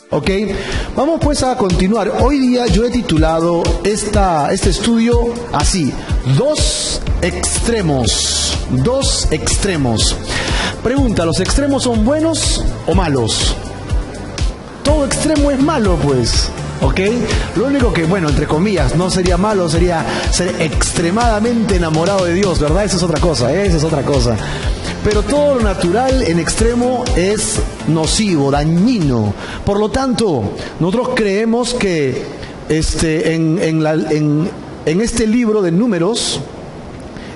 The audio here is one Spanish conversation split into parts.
Ok, vamos pues a continuar. Hoy día yo he titulado este estudio así: dos extremos. Dos extremos. Pregunta: ¿los extremos son buenos o malos? Todo extremo es malo, pues. ¿Ok? Lo único que, bueno, entre comillas, no sería malo, sería ser extremadamente enamorado de Dios, ¿verdad? Esa es otra cosa, esa es otra cosa. Pero todo lo natural en extremo es nocivo, dañino. Por lo tanto, nosotros creemos que en este libro de Números,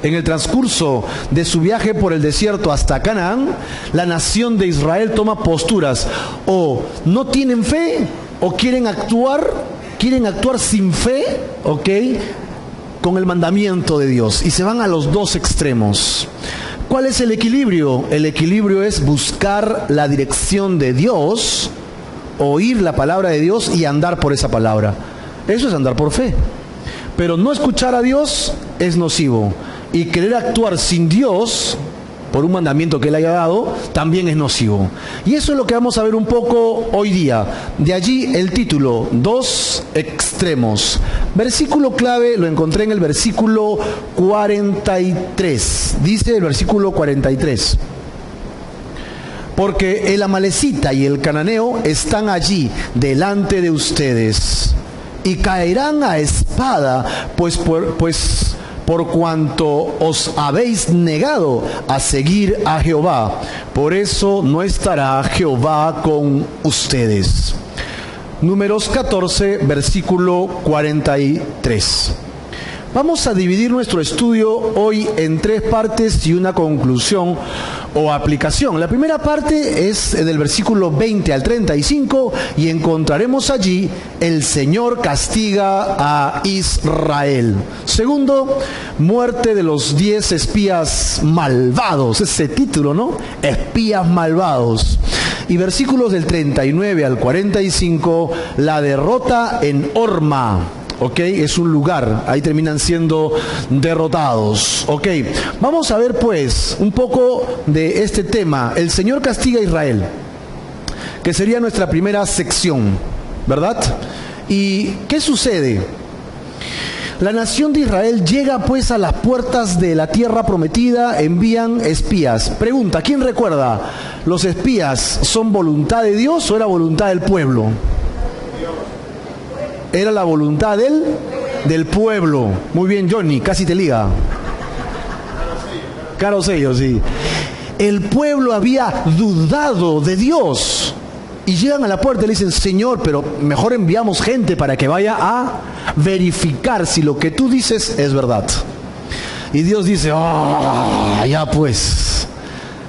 en el transcurso de su viaje por el desierto hasta Canaán, la nación de Israel toma posturas: o no tienen fe, o quieren actuar sin fe, ¿ok?, con el mandamiento de Dios, y se van a los dos extremos. ¿Cuál es el equilibrio? El equilibrio es buscar la dirección de Dios, oír la palabra de Dios y andar por esa palabra. Eso es andar por fe. Pero no escuchar a Dios es nocivo. Y querer actuar sin Dios, por un mandamiento que Él haya dado, también es nocivo. Y eso es lo que vamos a ver un poco hoy día. De allí el título: dos extremos. Versículo clave lo encontré en el versículo 43. Dice el versículo 43: porque el amalecita y el cananeo están allí delante de ustedes, y caerán a espada, pues por cuanto os habéis negado a seguir a Jehová, por eso no estará Jehová con ustedes. Números 14, versículo 43. Vamos a dividir nuestro estudio hoy en tres partes y una conclusión o aplicación. La primera parte es del versículo 20 al 35 y encontraremos allí: el Señor castiga a Israel. Segundo, muerte de los 10 espías malvados. Ese título, ¿no? Espías malvados. Y versículos del 39 al 45, la derrota en Horma. ¿Ok? Es un lugar, ahí terminan siendo derrotados. ¿Ok? Vamos a ver pues un poco de este tema: el Señor castiga a Israel, que sería nuestra primera sección, ¿verdad? ¿Y qué sucede? La nación de Israel llega pues a las puertas de la tierra prometida, envían espías. Pregunta: ¿quién recuerda? ¿Los espías son voluntad de Dios o era voluntad del pueblo? Era la voluntad del pueblo. Muy bien, Johnny, casi te liga. Caro sello, sí. El pueblo había dudado de Dios. Y llegan a la puerta y le dicen: Señor, pero mejor enviamos gente para que vaya a verificar si lo que tú dices es verdad. Y Dios dice: ya pues,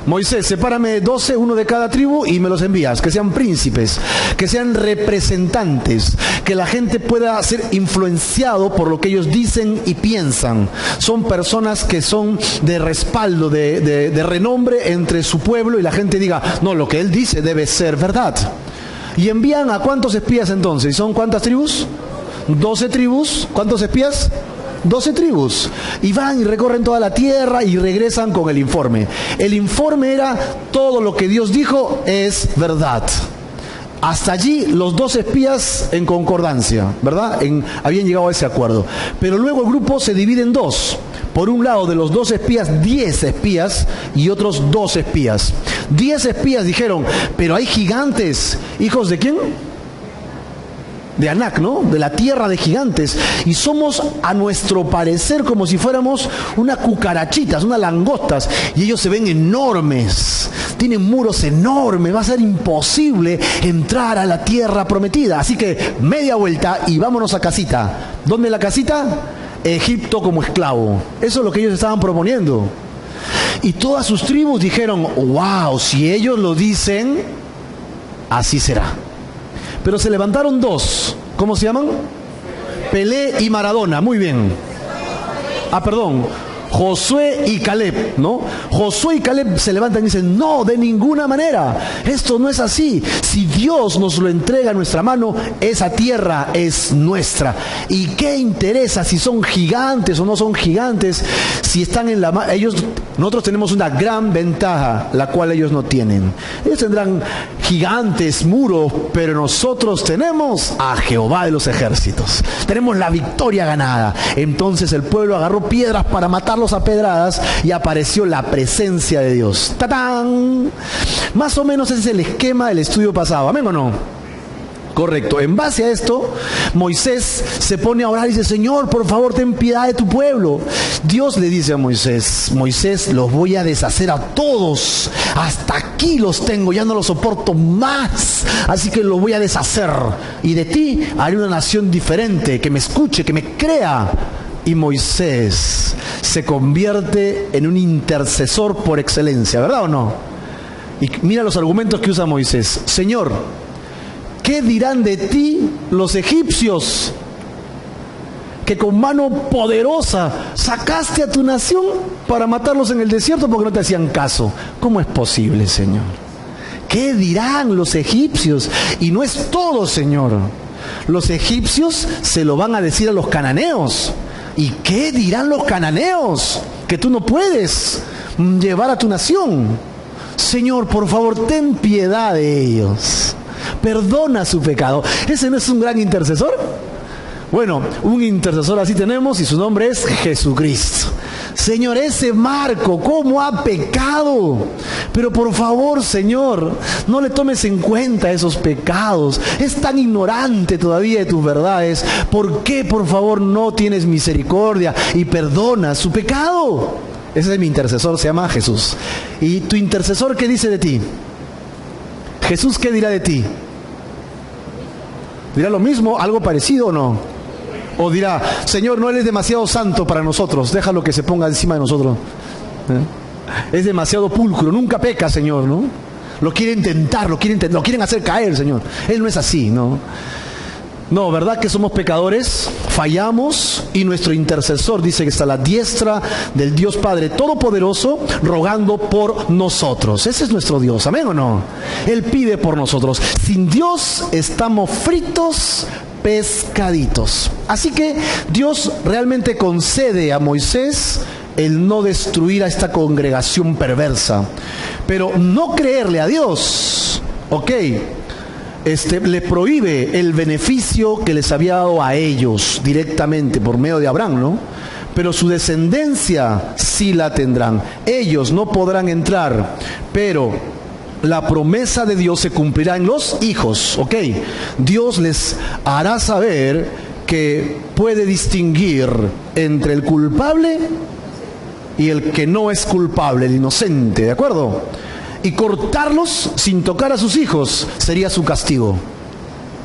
Moisés, sepárame 12, uno de cada tribu, y me los envías, que sean príncipes, que sean representantes, que la gente pueda ser influenciado por lo que ellos dicen y piensan. Son personas que son de respaldo, de renombre entre su pueblo, y la gente diga: no, lo que él dice debe ser verdad. Y envían a ¿cuántos espías entonces? ¿Y son cuántas tribus? 12 tribus. ¿Cuántos espías? 12 tribus. Y van y recorren toda la tierra y regresan con el informe. El informe era: todo lo que Dios dijo es verdad. Hasta allí los 12 espías en concordancia, ¿verdad? Habían llegado a ese acuerdo. Pero luego el grupo se divide en dos. Por un lado, de los 12 espías, 10 espías y otros 2 espías. 10 espías dijeron: pero hay gigantes. ¿Hijos de quién? De Anac, ¿no? De la tierra de gigantes. Y somos, a nuestro parecer, como si fuéramos unas cucarachitas, unas langostas. Y ellos se ven enormes. Tienen muros enormes. Va a ser imposible entrar a la tierra prometida. Así que media vuelta y vámonos a casita. ¿Dónde es la casita? Egipto como esclavo. Eso es lo que ellos estaban proponiendo. Y todas sus tribus dijeron: wow, si ellos lo dicen, así será. Pero se levantaron dos. ¿Cómo se llaman? Pelé y Maradona. Muy bien. Perdón. Josué y Caleb, ¿no? Josué y Caleb se levantan y dicen, no, de ninguna manera, esto no es así. Si Dios nos lo entrega a nuestra mano, esa tierra es nuestra. ¿Y qué interesa si son gigantes o no son gigantes? Si están en la mano, nosotros tenemos una gran ventaja, la cual ellos no tienen. Ellos tendrán gigantes, muros, pero nosotros tenemos a Jehová de los ejércitos. Tenemos la victoria ganada. Entonces el pueblo agarró piedras para matarlos a pedradas y apareció la presencia de Dios. ¡Tatán! Más o menos ese es el esquema del estudio pasado. ¿Amén o no? Correcto. En base a esto, Moisés se pone a orar y dice, Señor, por favor, ten piedad de tu pueblo. Dios le dice a Moisés, Moisés, los voy a deshacer a todos. Hasta aquí los tengo, ya no los soporto más. Así que los voy a deshacer. Y de ti haré una nación diferente, que me escuche, que me crea. Y Moisés se convierte en un intercesor por excelencia, ¿verdad o no? Y mira los argumentos que usa Moisés. Señor, ¿qué dirán de ti los egipcios? Que con mano poderosa sacaste a tu nación para matarlos en el desierto porque no te hacían caso. ¿Cómo es posible, Señor? ¿Qué dirán los egipcios? Y no es todo, Señor. Los egipcios se lo van a decir a los cananeos. ¿Y qué dirán los cananeos? Que tú no puedes llevar a tu nación. Señor, por favor, ten piedad de ellos. Perdona su pecado. ¿Ese no es un gran intercesor? Bueno, un intercesor así tenemos y su nombre es Jesucristo. Señor, ese Marco, ¿cómo ha pecado? Pero por favor, Señor, no le tomes en cuenta esos pecados. Es tan ignorante todavía de tus verdades. ¿Por qué, por favor, no tienes misericordia y perdonas su pecado? Ese es mi intercesor, se llama Jesús. ¿Y tu intercesor qué dice de ti? Jesús, ¿qué dirá de ti? ¿Dirá lo mismo, algo parecido o no? O dirá, Señor, no eres demasiado santo para nosotros, déjalo que se ponga encima de nosotros. Es demasiado pulcro, nunca peca, Señor, ¿no? Lo quieren tentar, lo quieren hacer caer, Señor. Él no es así, ¿no? No, ¿verdad que somos pecadores? Fallamos y nuestro intercesor dice que está a la diestra del Dios Padre Todopoderoso rogando por nosotros. Ese es nuestro Dios, ¿amén o no? Él pide por nosotros. Sin Dios estamos fritos, pescaditos. Así que Dios realmente concede a Moisés el no destruir a esta congregación perversa, pero no creerle a Dios, ¿ok? Le prohíbe el beneficio que les había dado a ellos directamente por medio de Abraham, ¿no? Pero su descendencia sí la tendrán. Ellos no podrán entrar, pero la promesa de Dios se cumplirá en los hijos, ¿ok? Dios les hará saber que puede distinguir entre el culpable y el que no es culpable, el inocente, ¿de acuerdo? Y cortarlos sin tocar a sus hijos sería su castigo.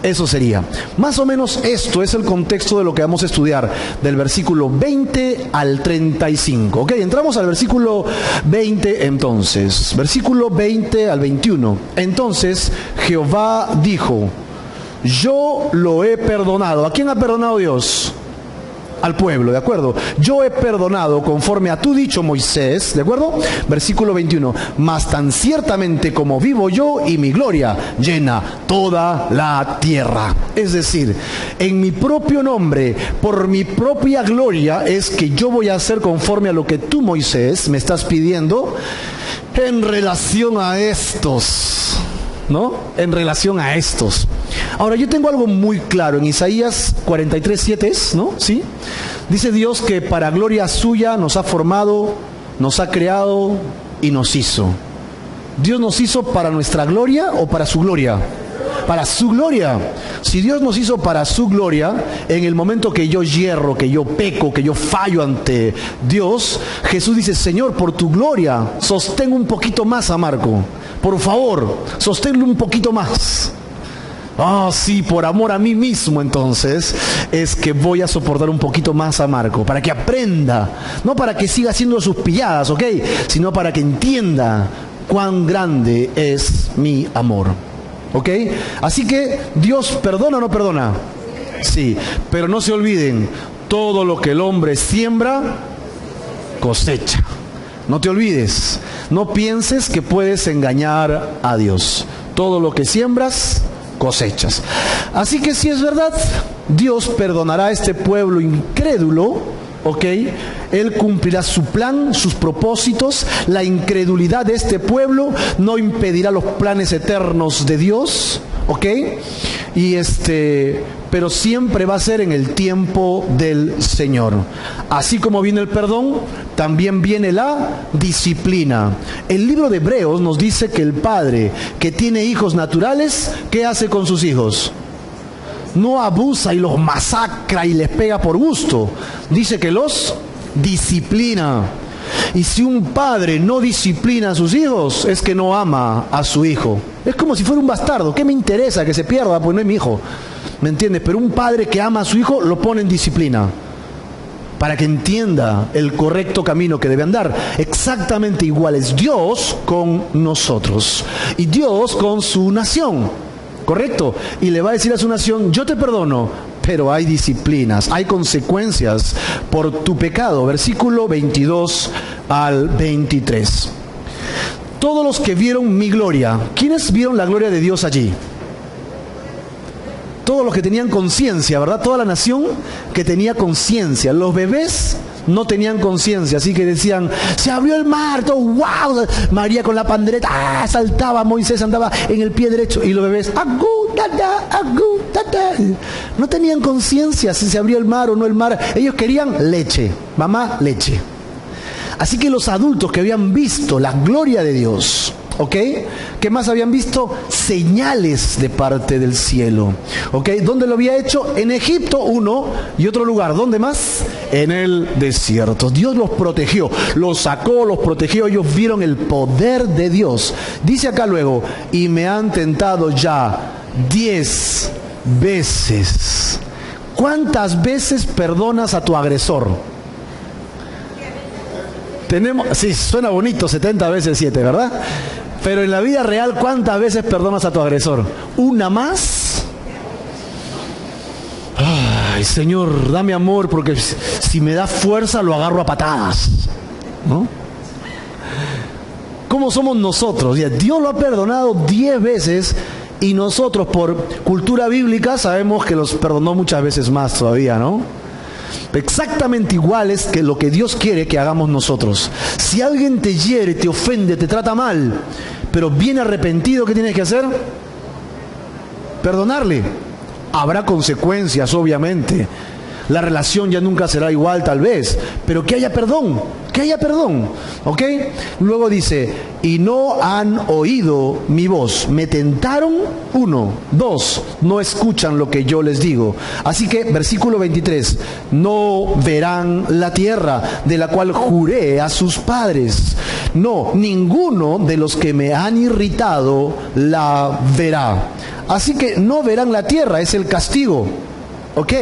Eso sería. Más o menos esto es el contexto de lo que vamos a estudiar, del versículo 20 al 35. Ok, entramos al versículo 20 entonces. Versículo 20 al 21. Entonces Jehová dijo, yo lo he perdonado. ¿A quién ha perdonado Dios? Al pueblo, ¿de acuerdo? Yo he perdonado conforme a tu dicho, Moisés, ¿de acuerdo? Versículo 21. Mas tan ciertamente como vivo yo y mi gloria llena toda la tierra. Es decir, en mi propio nombre, por mi propia gloria, es que yo voy a hacer conforme a lo que tú, Moisés, me estás pidiendo en relación a estos, ¿no? En relación a estos. Ahora, yo tengo algo muy claro en Isaías 43:7, ¿no? ¿Sí? Dice Dios que para gloria suya nos ha formado, nos ha creado y nos hizo. ¿Dios nos hizo para nuestra gloria o para su gloria? Para su gloria. Si Dios nos hizo para su gloria, en el momento que yo yerro, que yo peco, que yo fallo ante Dios, Jesús dice, Señor, por tu gloria, sostén un poquito más a Marco. Por favor, sosténlo un poquito más. Ah, sí, por amor a mí mismo, entonces, es que voy a soportar un poquito más a Marco, para que aprenda, no para que siga haciendo sus pilladas, ¿ok? Sino para que entienda cuán grande es mi amor, ¿ok? Así que, ¿Dios perdona o no perdona? Sí, pero no se olviden, todo lo que el hombre siembra, cosecha. No te olvides, no pienses que puedes engañar a Dios. Todo lo que siembras, cosechas. Así que si es verdad, Dios perdonará a este pueblo incrédulo, ¿ok? Él cumplirá su plan, sus propósitos. La incredulidad de este pueblo no impedirá los planes eternos de Dios, ¿ok? Pero siempre va a ser en el tiempo del Señor. Así como viene el perdón, también viene la disciplina. El libro de Hebreos nos dice que el padre que tiene hijos naturales, ¿qué hace con sus hijos? No abusa y los masacra y les pega por gusto. Dice que los disciplina. Y si un padre no disciplina a sus hijos, es que no ama a su hijo. Es como si fuera un bastardo. ¿Qué me interesa que se pierda? Pues no es mi hijo. ¿Me entiendes? Pero un padre que ama a su hijo lo pone en disciplina para que entienda el correcto camino que debe andar. Exactamente igual es Dios con nosotros y Dios con su nación, ¿correcto? Y le va a decir a su nación: yo te perdono, pero hay disciplinas, hay consecuencias por tu pecado. Versículo 22 al 23. Todos los que vieron mi gloria. ¿Quiénes vieron la gloria de Dios allí? Todos los que tenían conciencia, ¿verdad? Toda la nación que tenía conciencia. Los bebés no tenían conciencia, así que decían: se abrió el mar, todo, wow. María con la pandereta, saltaba, Moisés andaba en el pie derecho, y los bebés, agú, tata, agú, tata. No tenían conciencia si se abrió el mar o no el mar. Ellos querían leche, mamá, leche. Así que los adultos que habían visto la gloria de Dios, ¿ok? ¿Qué más habían visto? Señales de parte del cielo, ¿ok? ¿Dónde lo había hecho? En Egipto, uno, y otro lugar. ¿Dónde más? En el desierto. Dios los protegió, los sacó, los protegió. Ellos vieron el poder de Dios. Dice acá luego: y me han tentado ya 10 veces. ¿Cuántas veces perdonas a tu agresor? Sí, suena bonito, 70 veces 7, ¿verdad? Pero en la vida real, ¿cuántas veces perdonas a tu agresor? ¿Una más? Ay, Señor, dame amor, porque si me da fuerza lo agarro a patadas, ¿no? ¿Cómo somos nosotros? Dios lo ha perdonado 10 veces y nosotros, por cultura bíblica, sabemos que los perdonó muchas veces más todavía, ¿no? Exactamente igual es que lo que Dios quiere que hagamos nosotros. Si alguien te hiere, te ofende, te trata mal, pero viene arrepentido, ¿qué tienes que hacer? Perdonarle. Habrá consecuencias, obviamente. La relación ya nunca será igual, tal vez, pero que haya perdón, ¿ok? Luego dice: y no han oído mi voz. Me tentaron, 1, 2, no escuchan lo que yo les digo. Así que, versículo 23, no verán la tierra de la cual juré a sus padres. No, ninguno de los que me han irritado la verá. Así que no verán la tierra, es el castigo. ¿Ok?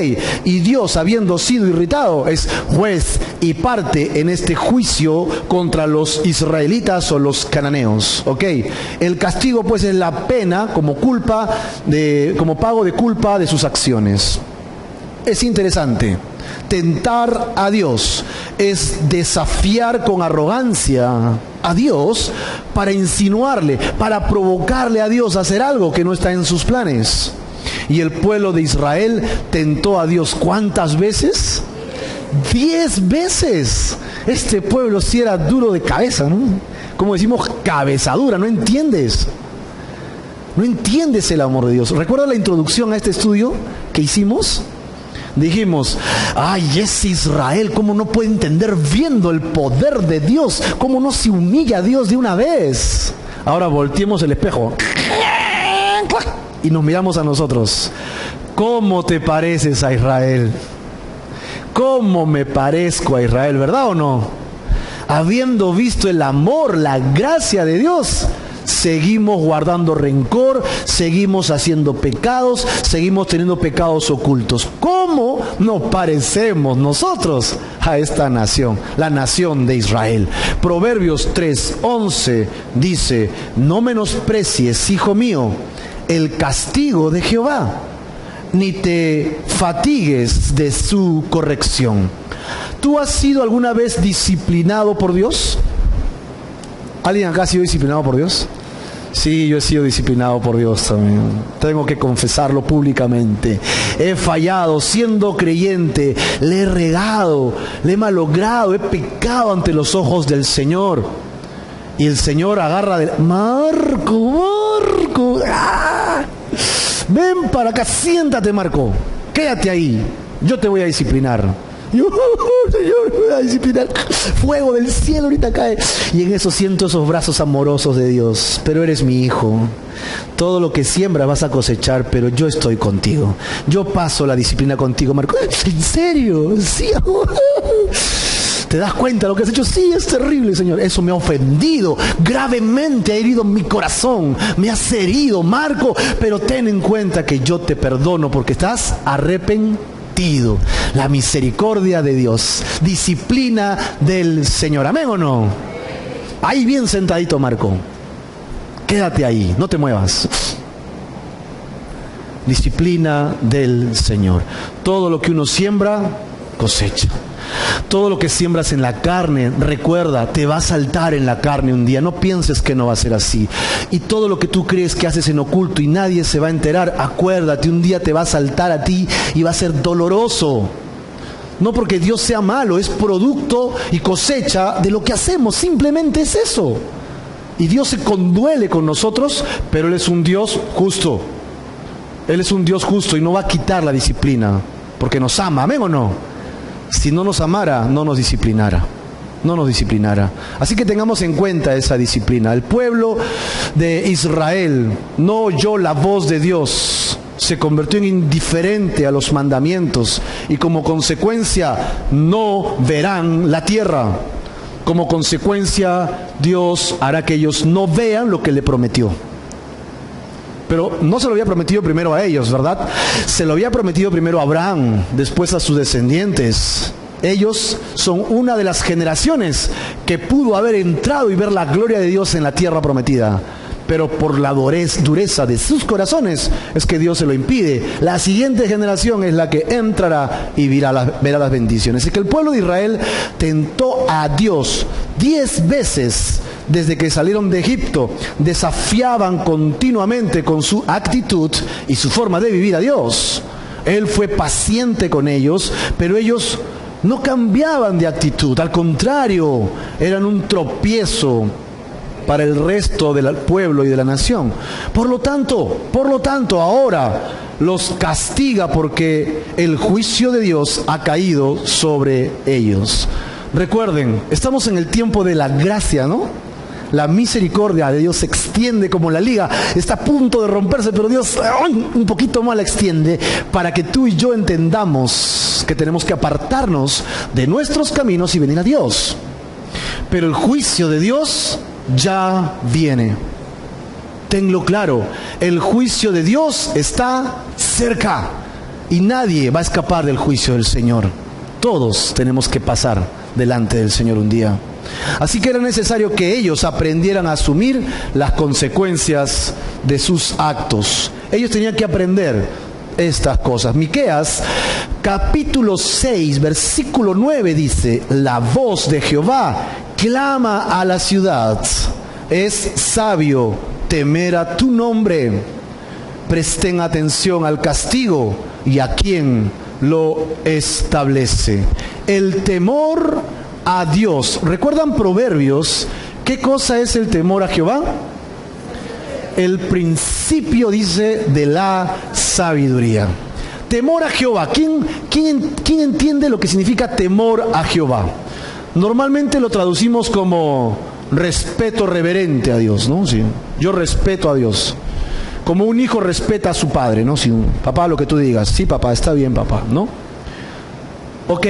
Y Dios, habiendo sido irritado, es juez y parte en este juicio contra los israelitas o los cananeos. ¿Ok? El castigo, pues, es la pena como pago de culpa de sus acciones. Es interesante. Tentar a Dios es desafiar con arrogancia a Dios para insinuarle, para provocarle a Dios a hacer algo que no está en sus planes. Y el pueblo de Israel tentó a Dios, ¿cuántas veces? 10 veces. Este pueblo sí era duro de cabeza, ¿no? Como decimos, cabezadura, ¿no entiendes? No entiendes el amor de Dios. ¿Recuerda la introducción a este estudio que hicimos? Dijimos: ay, ese Israel, ¿cómo no puede entender viendo el poder de Dios? ¿Cómo no se humilla a Dios de una vez? Ahora volteemos el espejo y nos miramos a nosotros. ¿Cómo te pareces a Israel? ¿Cómo me parezco a Israel? ¿Verdad o no? Habiendo visto el amor, la gracia de Dios, seguimos guardando rencor, seguimos haciendo pecados, seguimos teniendo pecados ocultos. ¿Cómo nos parecemos nosotros a esta nación, la nación de Israel? Proverbios 3:11 dice: no menosprecies, hijo mío, el castigo de Jehová, ni te fatigues de su corrección. ¿Tú has sido alguna vez disciplinado por Dios? ¿Alguien acá ha sido disciplinado por Dios? Sí, yo he sido disciplinado por Dios también. Tengo que confesarlo públicamente. He fallado siendo creyente, le he regado, le he malogrado, he pecado ante los ojos del Señor. Y el Señor agarra de... Marco, ¡ah! Ven para acá, siéntate, Marco. Quédate ahí, yo te voy a disciplinar. Yo, Señor, me voy a disciplinar. Fuego del cielo ahorita cae. Y en eso siento esos brazos amorosos de Dios. Pero eres mi hijo. Todo lo que siembras vas a cosechar, pero yo estoy contigo. Yo paso la disciplina contigo, Marco. ¿En serio? Sí. ¿Te das cuenta de lo que has hecho? Sí, es terrible, Señor. Eso me ha ofendido. Gravemente ha herido mi corazón. Me has herido, Marco. Pero ten en cuenta que yo te perdono porque estás arrepentido. La misericordia de Dios, disciplina del Señor. ¿Amén o no? Ahí bien sentadito, Marco. Quédate ahí, no te muevas. Disciplina del Señor. Todo lo que uno siembra, cosecha. Todo lo que siembras en la carne, recuerda, te va a saltar en la carne un día. No pienses que no va a ser así. Y todo lo que tú crees que haces en oculto y nadie se va a enterar, acuérdate, un día te va a saltar a ti y va a ser doloroso. No porque Dios sea malo, es producto y cosecha de lo que hacemos. Simplemente es eso. Y Dios se conduele con nosotros, pero Él es un Dios justo. Él es un Dios justo y no va a quitar la disciplina porque nos ama. ¿Amén o no? Si no nos amara, no nos disciplinara. No nos disciplinara. Así que tengamos en cuenta esa disciplina. El pueblo de Israel no oyó la voz de Dios. Se convirtió en indiferente a los mandamientos. Y como consecuencia, no verán la tierra. Como consecuencia, Dios hará que ellos no vean lo que le prometió. Pero no se lo había prometido primero a ellos, ¿verdad? Se lo había prometido primero a Abraham, después a sus descendientes. Ellos son una de las generaciones que pudo haber entrado y ver la gloria de Dios en la tierra prometida. Pero por la dureza de sus corazones es que Dios se lo impide. La siguiente generación es la que entrará y verá las bendiciones. Es que el pueblo de Israel tentó a Dios 10 veces desde que salieron de Egipto. Desafiaban continuamente con su actitud y su forma de vivir a Dios. Él fue paciente con ellos, pero ellos no cambiaban de actitud. Al contrario, eran un tropiezo para el resto del pueblo y de la nación. Por lo tanto, ahora los castiga porque el juicio de Dios ha caído sobre ellos. Recuerden, estamos en el tiempo de la gracia, ¿no? La misericordia de Dios se extiende como la liga. Está a punto de romperse, pero Dios un poquito más la extiende para que tú y yo entendamos que tenemos que apartarnos de nuestros caminos y venir a Dios. Pero el juicio de Dios ya viene. Tenlo claro, el juicio de Dios está cerca y nadie va a escapar del juicio del Señor. Todos tenemos que pasar delante del Señor un día. Así que era necesario que ellos aprendieran a asumir las consecuencias de sus actos. Ellos tenían que aprender estas cosas. Miqueas capítulo 6 versículo 9 dice: la voz de Jehová clama a la ciudad, es sabio temer a tu nombre. Presten atención al castigo y a quien lo establece. El temor a Dios. ¿Recuerdan Proverbios? ¿Qué cosa es el temor a Jehová? El principio, dice, de la sabiduría. Temor a Jehová. ¿Quién entiende lo que significa temor a Jehová? Normalmente lo traducimos como respeto reverente a Dios, ¿no? Sí. Yo respeto a Dios. Como un hijo respeta a su padre, ¿no? Si papá, lo que tú digas, sí, papá, está bien, papá, ¿no? Ok,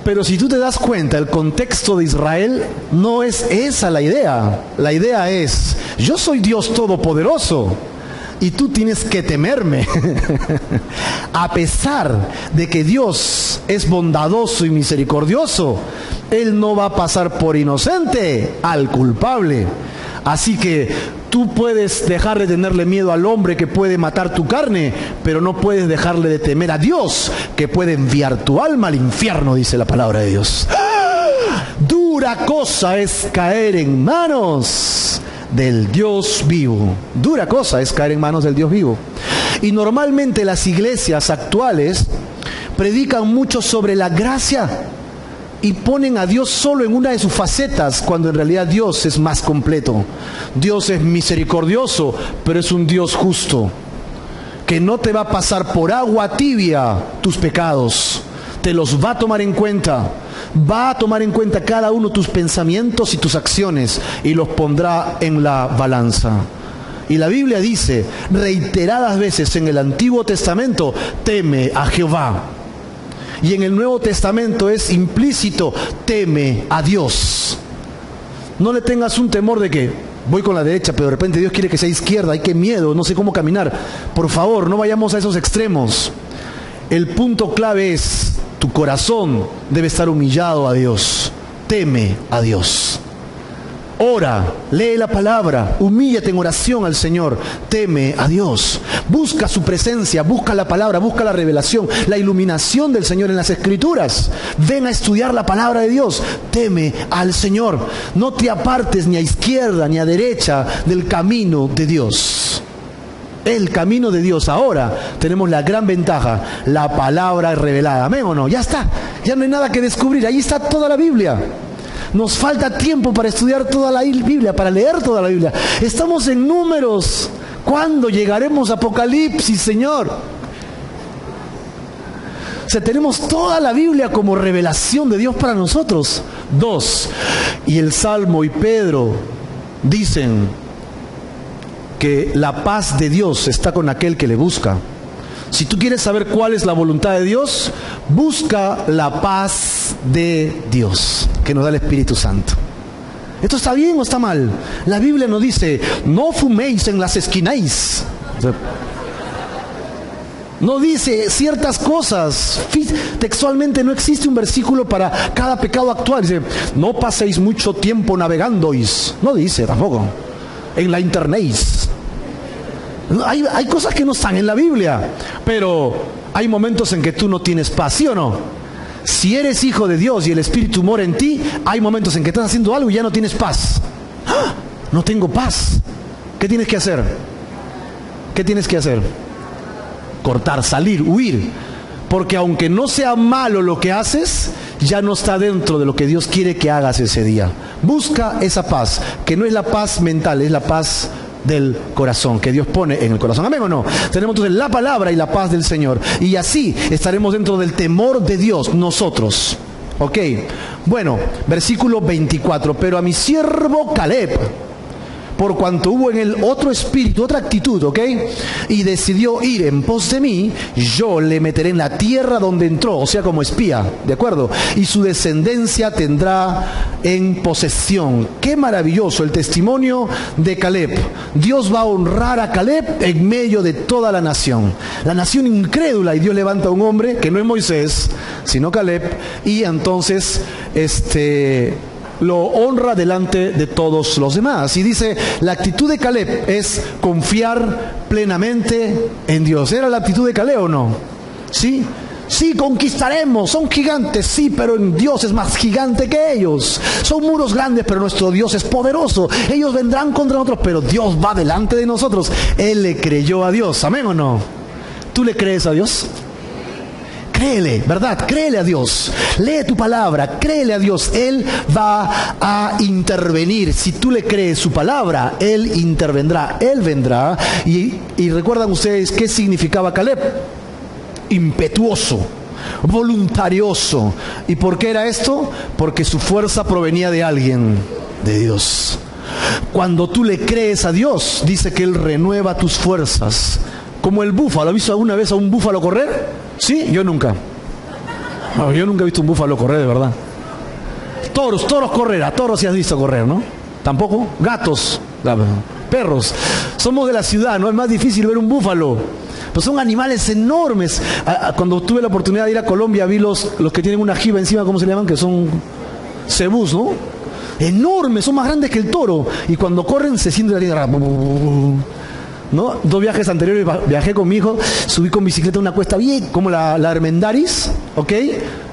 pero si tú te das cuenta, el contexto de Israel no es esa la idea. La idea es: yo soy Dios todopoderoso y tú tienes que temerme. A pesar de que Dios es bondadoso y misericordioso, Él no va a pasar por inocente al culpable. Así que Tú puedes dejar de tenerle miedo al hombre que puede matar tu carne, pero no puedes dejarle de temer a Dios, que puede enviar tu alma al infierno, dice la palabra de Dios. Dura cosa es caer en manos del Dios vivo. Dura cosa es caer en manos del Dios vivo. Y normalmente las iglesias actuales predican mucho sobre la gracia y ponen a Dios solo en una de sus facetas, cuando en realidad Dios es más completo. Dios es misericordioso, pero es un Dios justo, que no te va a pasar por agua tibia tus pecados, te los va a tomar en cuenta. Va a tomar en cuenta cada uno tus pensamientos y tus acciones y los pondrá en la balanza. Y la Biblia dice reiteradas veces en el Antiguo Testamento: teme a Jehová. Y en el Nuevo Testamento es implícito: teme a Dios. No le tengas un temor de que voy con la derecha, pero de repente Dios quiere que sea izquierda. ¡Ay, qué miedo! No sé cómo caminar. Por favor, no vayamos a esos extremos. El punto clave es: tu corazón debe estar humillado a Dios. Teme a Dios. Ora, lee la palabra, humíllate en oración al Señor, teme a Dios. Busca su presencia, busca la palabra, busca la revelación, la iluminación del Señor en las Escrituras. Ven a estudiar la palabra de Dios, teme al Señor. No te apartes ni a izquierda ni a derecha del camino de Dios. El camino de Dios. Ahora tenemos la gran ventaja: la palabra revelada. ¿Amén o no? Ya está, ya no hay nada que descubrir, ahí está toda la Biblia. Nos falta tiempo para estudiar toda la Biblia, para leer toda la Biblia. Estamos en Números. ¿Cuándo llegaremos a Apocalipsis, Señor? O sea, tenemos toda la Biblia como revelación de Dios para nosotros. 2. Y el Salmo y Pedro dicen que la paz de Dios está con aquel que le busca. Si tú quieres saber cuál es la voluntad de Dios, busca la paz de Dios que nos da el Espíritu Santo. ¿Esto está bien o está mal? La Biblia nos dice: no fuméis en las esquináis. No dice ciertas cosas. Textualmente no existe un versículo para cada pecado actual. Dice: no paséis mucho tiempo navegándois. No dice tampoco. En la internet. Hay cosas que no están en la Biblia, pero hay momentos en que tú no tienes paz, ¿sí o no? Si eres hijo de Dios y el Espíritu mora en ti, hay momentos en que estás haciendo algo y ya no tienes paz. ¡Ah! No tengo paz. ¿Qué tienes que hacer? ¿Qué tienes que hacer? Cortar, salir, huir. Porque aunque no sea malo lo que haces, ya no está dentro de lo que Dios quiere que hagas ese día. Busca esa paz, que no es la paz mental, es la paz del corazón, que Dios pone en el corazón. ¿Amén o no? Tenemos entonces la palabra y la paz del Señor, y así estaremos dentro del temor de Dios nosotros. Ok, bueno, versículo 24. Pero a mi siervo Caleb, por cuanto hubo en él otro espíritu, otra actitud, ¿ok? Y decidió ir en pos de mí, yo le meteré en la tierra donde entró, o sea, como espía, ¿de acuerdo? Y su descendencia tendrá en posesión. ¡Qué maravilloso el testimonio de Caleb! Dios va a honrar a Caleb en medio de toda la nación incrédula, y Dios levanta a un hombre que no es Moisés, sino Caleb, y entonces lo honra delante de todos los demás. Y dice, la actitud de Caleb es confiar plenamente en Dios. ¿Era la actitud de Caleb o no? ¿Sí? Sí, conquistaremos, son gigantes, sí, pero en Dios es más gigante que ellos. Son muros grandes, pero nuestro Dios es poderoso. Ellos vendrán contra nosotros, pero Dios va delante de nosotros. Él le creyó a Dios, ¿amén o no? ¿Tú le crees a Dios? Créele, ¿verdad? Créele a Dios. Lee tu palabra, créele a Dios. Él va a intervenir. Si tú le crees su palabra, Él intervendrá. Él vendrá. Y recuerdan ustedes qué significaba Caleb. Impetuoso, voluntarioso. ¿Y por qué era esto? Porque su fuerza provenía de alguien, de Dios. Cuando tú le crees a Dios, dice que Él renueva tus fuerzas. Como el búfalo. ¿Has visto alguna vez a un búfalo correr? ¿Sí? Yo nunca. No, yo nunca he visto un búfalo correr, de verdad. Toros correr. A toros sí has visto correr, ¿no? Tampoco. Gatos, perros. Somos de la ciudad, ¿no? Es más difícil ver un búfalo. Pues son animales enormes. Cuando tuve la oportunidad de ir a Colombia, vi los que tienen una jiba encima, ¿cómo se llaman? Que son cebús, ¿no? enormes, son más grandes que el toro. Y cuando corren se siente la tierra. ¿No? 2 viajes anteriores viajé con mi hijo, subí con bicicleta una cuesta bien, como la Armendáriz, ¿ok?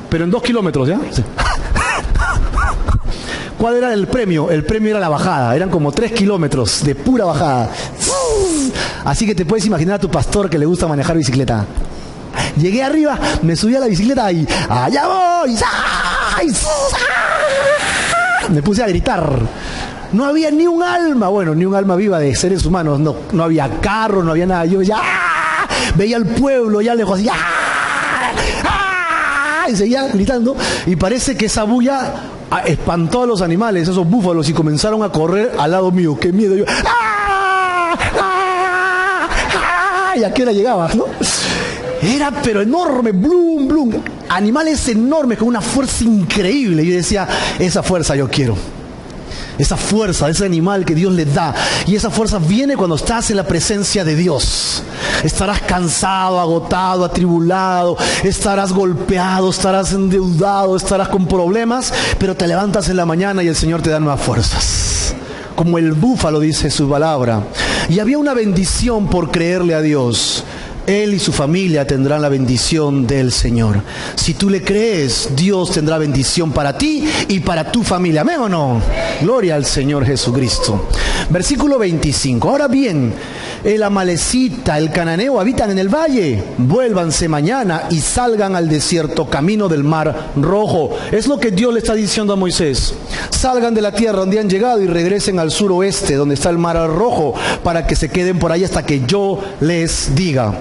Pero en 2 kilómetros, ¿ya? Sí. ¿Cuál era el premio? El premio era la bajada, eran como 3 kilómetros de pura bajada. Así que te puedes imaginar a tu pastor que le gusta manejar bicicleta. Llegué arriba, me subí a la bicicleta y ¡allá voy! Me puse a gritar. No había ni un alma, bueno, ni un alma viva de seres humanos. No había carro, no había nada. Yo ya veía al pueblo ya lejos así. Y seguía gritando. Y parece que esa bulla espantó a los animales, esos búfalos, y comenzaron a correr al lado mío. ¡Qué miedo! Yo, y a qué hora llegaba, ¿no? Era pero enorme, blum, blum. Animales enormes con una fuerza increíble. Y yo decía, esa fuerza yo quiero. Esa fuerza, ese animal que Dios le da. Y esa fuerza viene cuando estás en la presencia de Dios. Estarás cansado, agotado, atribulado, estarás golpeado, estarás endeudado, estarás con problemas, pero te levantas en la mañana y el Señor te da nuevas fuerzas. Como el búfalo, dice su palabra. Y había una bendición por creerle a Dios. Él y su familia tendrán la bendición del Señor. Si tú le crees, Dios tendrá bendición para ti y para tu familia. ¿Amén o no? Gloria al Señor Jesucristo. Versículo 25. Ahora bien, el amalecita, el cananeo habitan en el valle. Vuélvanse mañana y salgan al desierto, camino del mar Rojo. Es lo que Dios le está diciendo a Moisés. Salgan de la tierra donde han llegado y regresen al suroeste, donde está el mar Rojo, para que se queden por ahí hasta que yo les diga.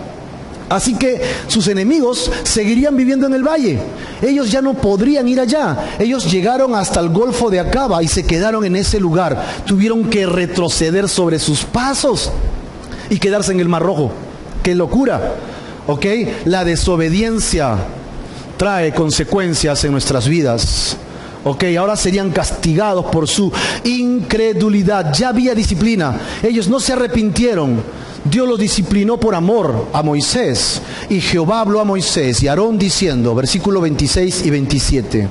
Así que sus enemigos seguirían viviendo en el valle. Ellos ya no podrían ir allá. Ellos llegaron hasta el Golfo de Acaba y se quedaron en ese lugar. Tuvieron que retroceder sobre sus pasos y quedarse en el Mar Rojo. ¡Qué locura! ¿Ok? La desobediencia trae consecuencias en nuestras vidas. Ok, ahora serían castigados por su incredulidad. Ya había disciplina. Ellos no se arrepintieron. Dios los disciplinó por amor a Moisés. Y Jehová habló a Moisés y a Aarón diciendo, versículo 26 y 27.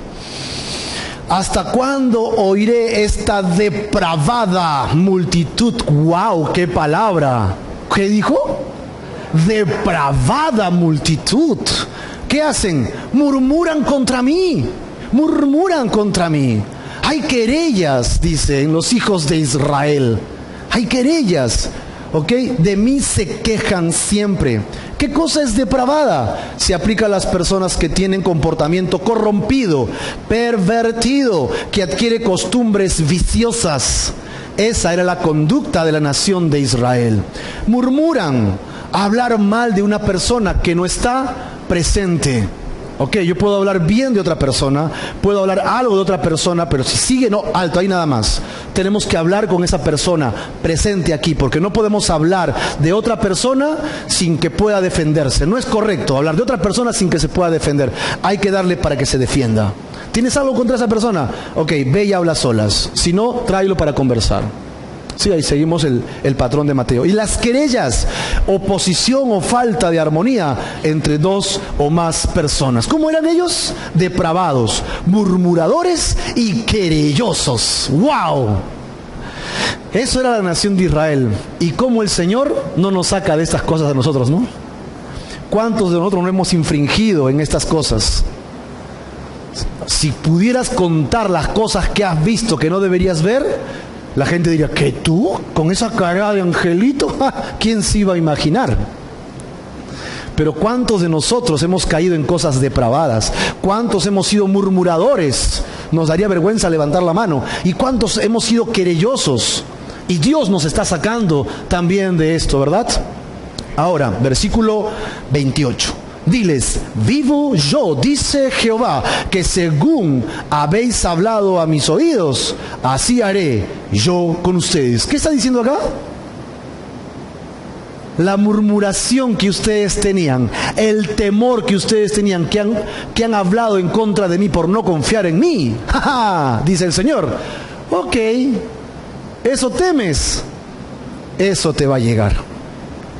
¿Hasta cuándo oiré esta depravada multitud? ¡Wow! ¡Qué palabra! ¿Qué dijo? Depravada multitud. ¿Qué hacen? Murmuran contra mí. Murmuran contra mí. Hay querellas, dicen los hijos de Israel. Hay querellas. ¿Ok? De mí se quejan siempre. ¿Qué cosa es depravada? Se aplica a las personas que tienen comportamiento corrompido, pervertido, que adquiere costumbres viciosas. Esa era la conducta de la nación de Israel. Murmuran, hablar mal de una persona que no está presente. Ok, yo puedo hablar bien de otra persona, puedo hablar algo de otra persona, pero si sigue, no, alto, ahí nada más. Tenemos que hablar con esa persona presente aquí, porque no podemos hablar de otra persona sin que pueda defenderse. No es correcto hablar de otra persona sin que se pueda defender. Hay que darle para que se defienda. ¿Tienes algo contra esa persona? Ok, ve y habla solas. Si no, tráelo para conversar. Sí, ahí seguimos el patrón de Mateo. Y las querellas, oposición o falta de armonía entre dos o más personas. ¿Cómo eran ellos? Depravados, murmuradores y querellosos. ¡Wow! Eso era la nación de Israel. Y cómo el Señor no nos saca de estas cosas a nosotros, ¿no? ¿Cuántos de nosotros no hemos infringido en estas cosas? Si pudieras contar las cosas que has visto que no deberías ver, la gente diría, ¿qué tú? ¿Con esa cara de angelito? ¿Quién se iba a imaginar? Pero ¿cuántos de nosotros hemos caído en cosas depravadas? ¿Cuántos hemos sido murmuradores? Nos daría vergüenza levantar la mano. ¿Y cuántos hemos sido querellosos? Y Dios nos está sacando también de esto, ¿verdad? Ahora, versículo 28. Diles, vivo yo, dice Jehová, que según habéis hablado a mis oídos, así haré yo con ustedes. ¿Qué está diciendo acá? La murmuración que ustedes tenían, el temor que ustedes tenían, que han hablado en contra de mí por no confiar en mí. ¡Ja, ja! Dice el Señor. Ok, eso temes, eso te va a llegar.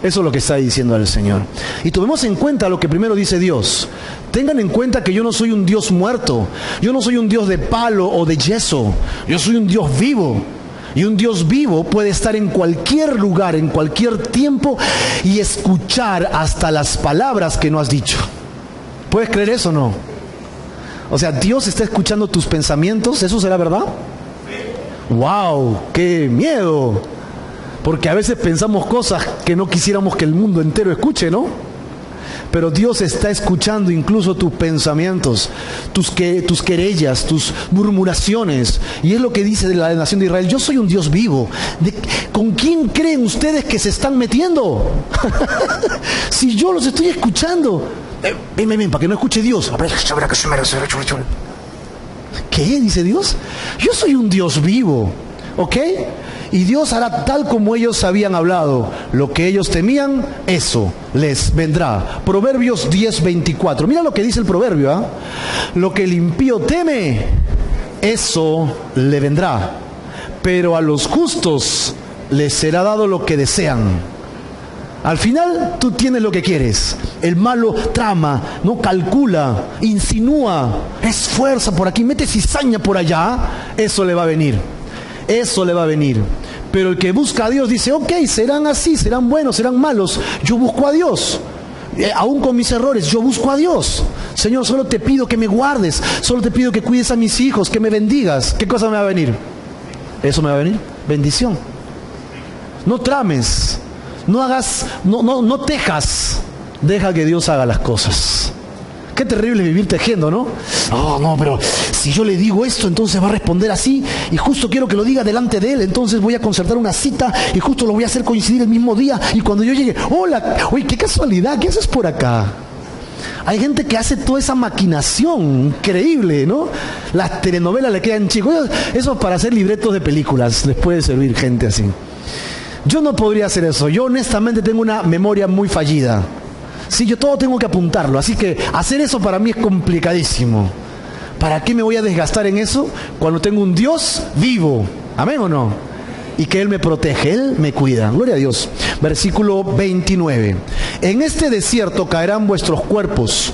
Eso es lo que está diciendo el Señor. Y tomemos en cuenta lo que primero dice Dios. Tengan en cuenta que yo no soy un Dios muerto. Yo no soy un Dios de palo o de yeso. Yo soy un Dios vivo. Y un Dios vivo puede estar en cualquier lugar, en cualquier tiempo y escuchar hasta las palabras que no has dicho. ¿Puedes creer eso o no? O sea, Dios está escuchando tus pensamientos. ¿Eso será verdad? ¡Wow! ¡Qué miedo! Porque a veces pensamos cosas que no quisiéramos que el mundo entero escuche, ¿no? Pero Dios está escuchando incluso tus pensamientos, tus querellas, tus murmuraciones. Y es lo que dice de la nación de Israel: yo soy un Dios vivo. ¿Con quién creen ustedes que se están metiendo? Si yo los estoy escuchando. Ven, para que no escuche Dios. ¿Qué? Dice Dios. Yo soy un Dios vivo, ¿ok? Y Dios hará tal como ellos habían hablado. Lo que ellos temían, eso les vendrá. Proverbios 10:24. Mira lo que dice el proverbio, ¿eh? Lo que el impío teme, eso le vendrá. Pero a los justos les será dado lo que desean. Al final tú tienes lo que quieres. El malo trama, no calcula, insinúa, esfuerza por aquí, mete cizaña por allá. Eso le va a venir. Eso le va a venir. Pero el que busca a Dios dice: ok, serán así, serán buenos, serán malos. Yo busco a Dios. Aún con mis errores, yo busco a Dios. Señor, solo te pido que me guardes. Solo te pido que cuides a mis hijos, que me bendigas. ¿Qué cosa me va a venir? Eso me va a venir. Bendición. No trames. No hagas, no tejas. Deja que Dios haga las cosas. Qué terrible vivir tejiendo, ¿no? Oh, no, pero si yo le digo esto, entonces va a responder así. Y justo quiero que lo diga delante de él. Entonces voy a concertar una cita y justo lo voy a hacer coincidir el mismo día. Y cuando yo llegue, hola, oye, qué casualidad, ¿qué haces por acá? Hay gente que hace toda esa maquinación increíble, ¿no? Las telenovelas le quedan chicos. Eso para hacer libretos de películas. Les puede servir gente así. Yo no podría hacer eso. Yo honestamente tengo una memoria muy fallida. Sí, yo todo tengo que apuntarlo. Así que hacer eso para mí es complicadísimo. ¿Para qué me voy a desgastar en eso cuando tengo un Dios vivo? ¿Amén o no? Y que Él me protege, Él me cuida. Gloria a Dios. Versículo 29. En este desierto caerán vuestros cuerpos.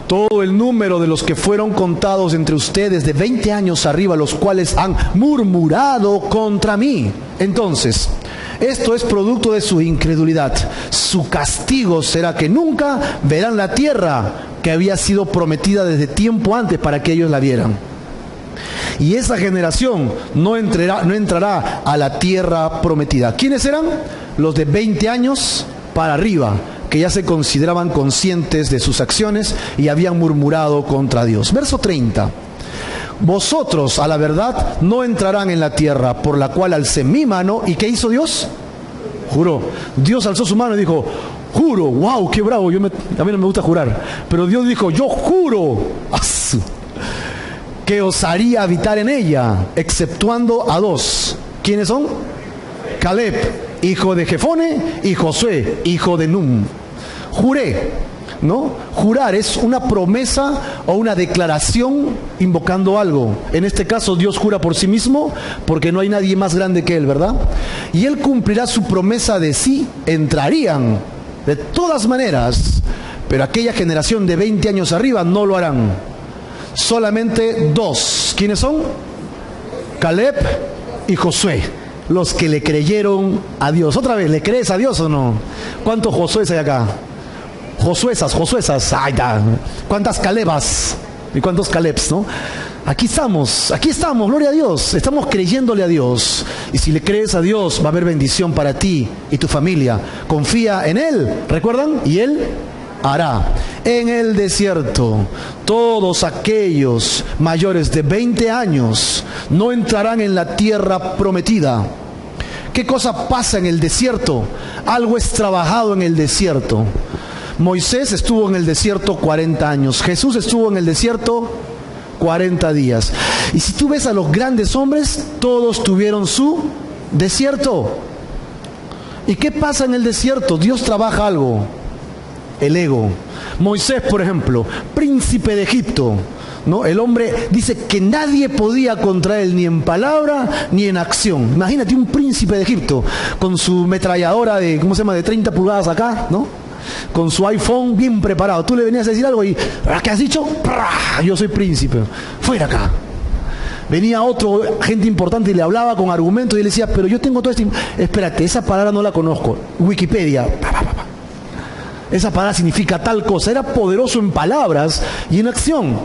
Todo el número de los que fueron contados entre ustedes de 20 años arriba, los cuales han murmurado contra mí. Entonces, esto es producto de su incredulidad. Su castigo será que nunca verán la tierra que había sido prometida desde tiempo antes para que ellos la vieran. Y esa generación no entrará a la tierra prometida. ¿Quiénes eran? Los de 20 años para arriba, que ya se consideraban conscientes de sus acciones y habían murmurado contra Dios. Verso 30. Vosotros, a la verdad, no entrarán en la tierra por la cual alcé mi mano. ¿Y qué hizo Dios? Juró. Dios alzó su mano y dijo: juro. ¡Wow! ¡Qué bravo! A mí no me gusta jurar. Pero Dios dijo: yo juro que os haría habitar en ella, exceptuando a dos. ¿Quiénes son? Caleb, hijo de Jefone, y Josué, hijo de Nun. Juré, ¿no? Jurar es una promesa o una declaración invocando algo. En este caso Dios jura por sí mismo porque no hay nadie más grande que Él, ¿verdad? Y Él cumplirá su promesa de sí, entrarían de todas maneras, pero aquella generación de 20 años arriba no lo harán. Solamente dos. ¿Quiénes son? Caleb y Josué, los que le creyeron a Dios. Otra vez, ¿le crees a Dios o no? ¿Cuántos Josués hay acá? Josuesas, ay, da. ¿Cuántas Calebas? ¿Y cuántos Calebs, no? Aquí estamos, gloria a Dios. Estamos creyéndole a Dios. Y si le crees a Dios, va a haber bendición para ti y tu familia. Confía en Él, ¿recuerdan? Y Él hará. En el desierto, todos aquellos mayores de 20 años no entrarán en la tierra prometida. ¿Qué cosa pasa en el desierto? Algo es trabajado en el desierto. Moisés estuvo en el desierto 40 años. Jesús estuvo en el desierto 40 días. Y si tú ves a los grandes hombres, todos tuvieron su desierto. ¿Y qué pasa en el desierto? Dios trabaja algo. El ego. Moisés, por ejemplo, príncipe de Egipto, ¿no? El hombre dice que nadie podía contra él ni en palabra ni en acción. Imagínate un príncipe de Egipto con su metralladora de, ¿cómo se llama?, de 30 pulgadas acá, ¿no? Con su iPhone bien preparado. Tú le venías a decir algo y, ¿qué has dicho? Yo soy príncipe. Fuera acá. Venía otro, gente importante, y le hablaba con argumentos y le decía, pero yo tengo todo este... Espérate, esa palabra no la conozco. Wikipedia. Esa palabra significa tal cosa. Era poderoso en palabras y en acción.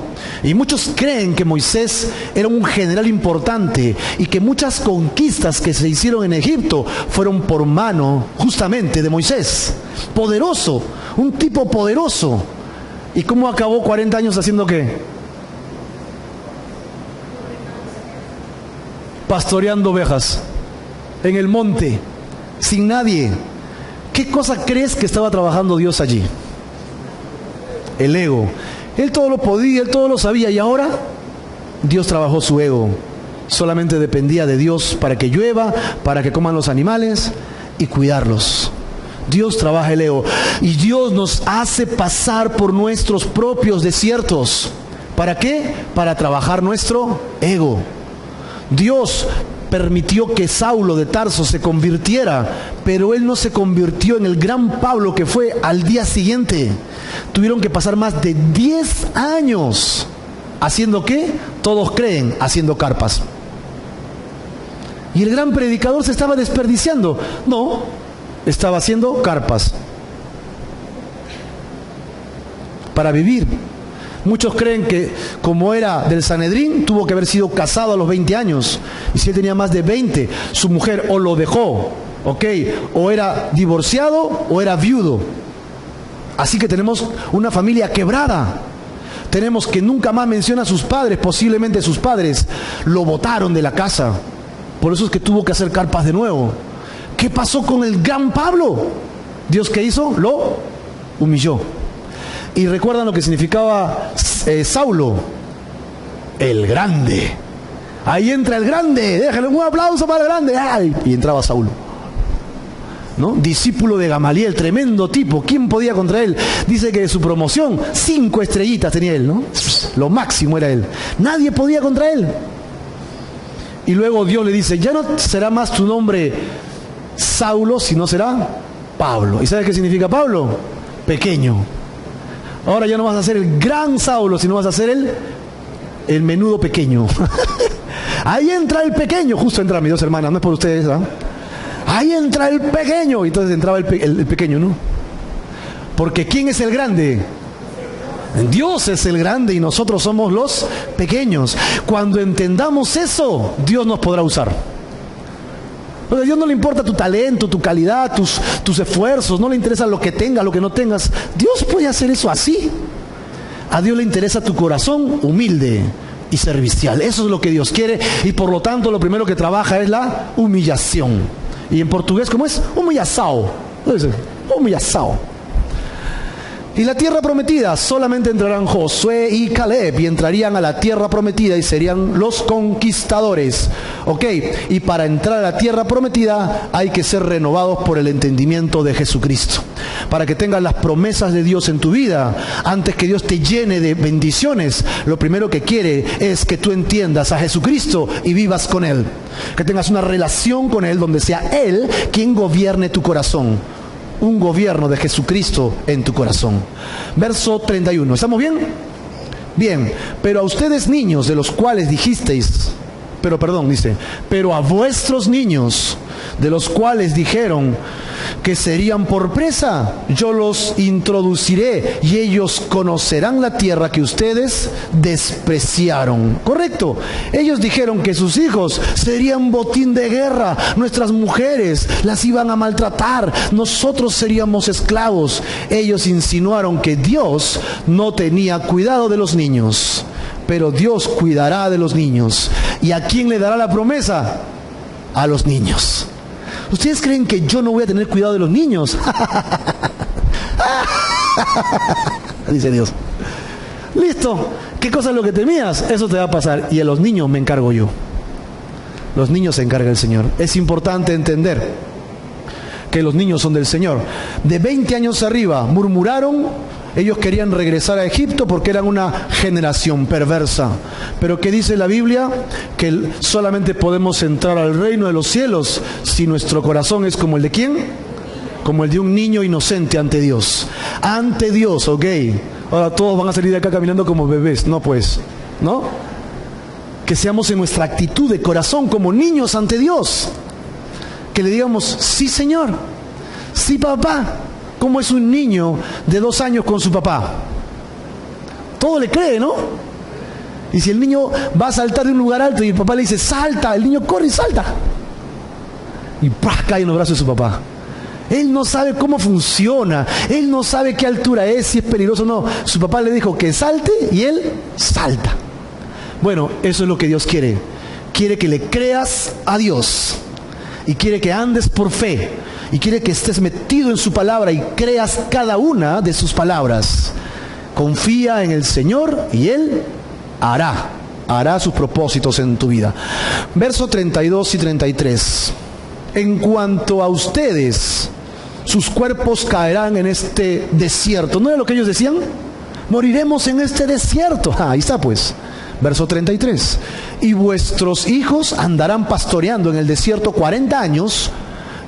Y muchos creen que Moisés era un general importante y que muchas conquistas que se hicieron en Egipto fueron por mano justamente de Moisés. Poderoso, un tipo poderoso. ¿Y cómo acabó 40 años haciendo qué? Pastoreando ovejas en el monte, sin nadie. ¿Qué cosa crees que estaba trabajando Dios allí? El ego. Él todo lo podía, él todo lo sabía, y ahora Dios trabajó su ego. Solamente dependía de Dios para que llueva, para que coman los animales y cuidarlos. Dios trabaja el ego. Y Dios nos hace pasar por nuestros propios desiertos. ¿Para qué? Para trabajar nuestro ego. Dios permitió que Saulo de Tarso se convirtiera, pero él no se convirtió en el gran Pablo que fue al día siguiente. Tuvieron que pasar más de 10 años. ¿Haciendo qué? Todos creen, haciendo carpas. Y el gran predicador se estaba desperdiciando. No, estaba haciendo carpas para vivir. Muchos creen que como era del Sanedrín, tuvo que haber sido casado a los 20 años. Y si él tenía más de 20, su mujer o lo dejó, ¿ok? O era divorciado o era viudo. Así que tenemos una familia quebrada. Tenemos que nunca más menciona a sus padres. Posiblemente sus padres lo botaron de la casa. Por eso es que tuvo que hacer carpas de nuevo. ¿Qué pasó con el gran Pablo? ¿Dios qué hizo? Lo humilló. Y recuerdan lo que significaba Saulo, el grande. Ahí entra el grande, déjale un aplauso para el grande. ¡Ay! Y entraba Saulo, ¿no? Discípulo de Gamaliel, tremendo tipo. ¿Quién podía contra él? Dice que de su promoción 5 estrellitas tenía él, ¿no? Lo máximo era él. Nadie podía contra él. Y luego Dios le dice, ya no será más tu nombre Saulo, sino será Pablo. ¿Y sabes qué significa Pablo? Pequeño. Ahora ya no vas a ser el gran Saulo, sino vas a ser el menudo pequeño. Ahí entra el pequeño. Justo entra mis 2 hermanas, no es por ustedes, ¿eh? Ahí entra el pequeño. Y entonces entraba el pequeño, ¿no? Porque ¿quién es el grande? Dios es el grande y nosotros somos los pequeños. Cuando entendamos eso, Dios nos podrá usar. A Dios no le importa tu talento, tu calidad, tus esfuerzos, no le interesa lo que tengas, lo que no tengas. Dios puede hacer eso así. A Dios le interesa tu corazón humilde y servicial. Eso es lo que Dios quiere y por lo tanto lo primero que trabaja es la humillación. Y en portugués, ¿cómo es? Humillação. Humillação. Y la tierra prometida, solamente entrarán Josué y Caleb y entrarían a la tierra prometida y serían los conquistadores. Ok, y para entrar a la tierra prometida hay que ser renovados por el entendimiento de Jesucristo. Para que tengas las promesas de Dios en tu vida, antes que Dios te llene de bendiciones, lo primero que quiere es que tú entiendas a Jesucristo y vivas con Él. Que tengas una relación con Él donde sea Él quien gobierne tu corazón. Un gobierno de Jesucristo en tu corazón. Verso 31. ¿Estamos bien? Bien. Pero a ustedes niños, de los cuales dijisteis, pero a vuestros niños, de los cuales dijeron que serían por presa, yo los introduciré y ellos conocerán la tierra que ustedes despreciaron. ¿Correcto? Ellos dijeron que sus hijos serían botín de guerra, nuestras mujeres las iban a maltratar, nosotros seríamos esclavos. Ellos insinuaron que Dios no tenía cuidado de los niños, pero Dios cuidará de los niños. ¿Y a quién le dará la promesa? A los niños. ¿Ustedes creen que yo no voy a tener cuidado de los niños? Dice Dios. Listo. ¿Qué cosa es lo que temías? Eso te va a pasar. Y a los niños me encargo yo. Los niños se encarga el Señor. Es importante entender que los niños son del Señor. De 20 años arriba murmuraron, Ellos querían regresar a Egipto porque eran una generación perversa. Pero ¿qué dice la Biblia? Que solamente podemos entrar al reino de los cielos si nuestro corazón es como el de ¿quién? Como el de un niño inocente ante Dios. Ante Dios, ok. Ahora todos van a salir de acá caminando como bebés. No pues, ¿no? Que seamos en nuestra actitud de corazón como niños ante Dios. Que le digamos, sí Señor, sí papá. ¿Cómo es un niño de 2 años con su papá? Todo le cree, ¿no? Y si el niño va a saltar de un lugar alto y el papá le dice, salta, el niño corre y salta. Y ¡pah!, cae en los brazos de su papá. Él no sabe cómo funciona, él no sabe qué altura es, si es peligroso o no. Su papá le dijo que salte y él salta. Bueno, eso es lo que Dios quiere. Quiere que le creas a Dios. Y quiere que andes por fe. Y quiere que estés metido en su palabra y creas cada una de sus palabras. Confía en el Señor y Él hará sus propósitos en tu vida. Verso 32 y 33. En cuanto a ustedes, sus cuerpos caerán en este desierto. ¿No era lo que ellos decían? Moriremos en este desierto. Ahí está pues. Verso 33. Y vuestros hijos andarán pastoreando en el desierto 40 años,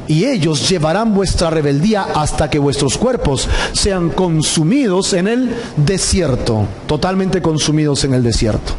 y ellos llevarán vuestra rebeldía hasta que vuestros cuerpos sean consumidos en el desierto, totalmente consumidos en el desierto.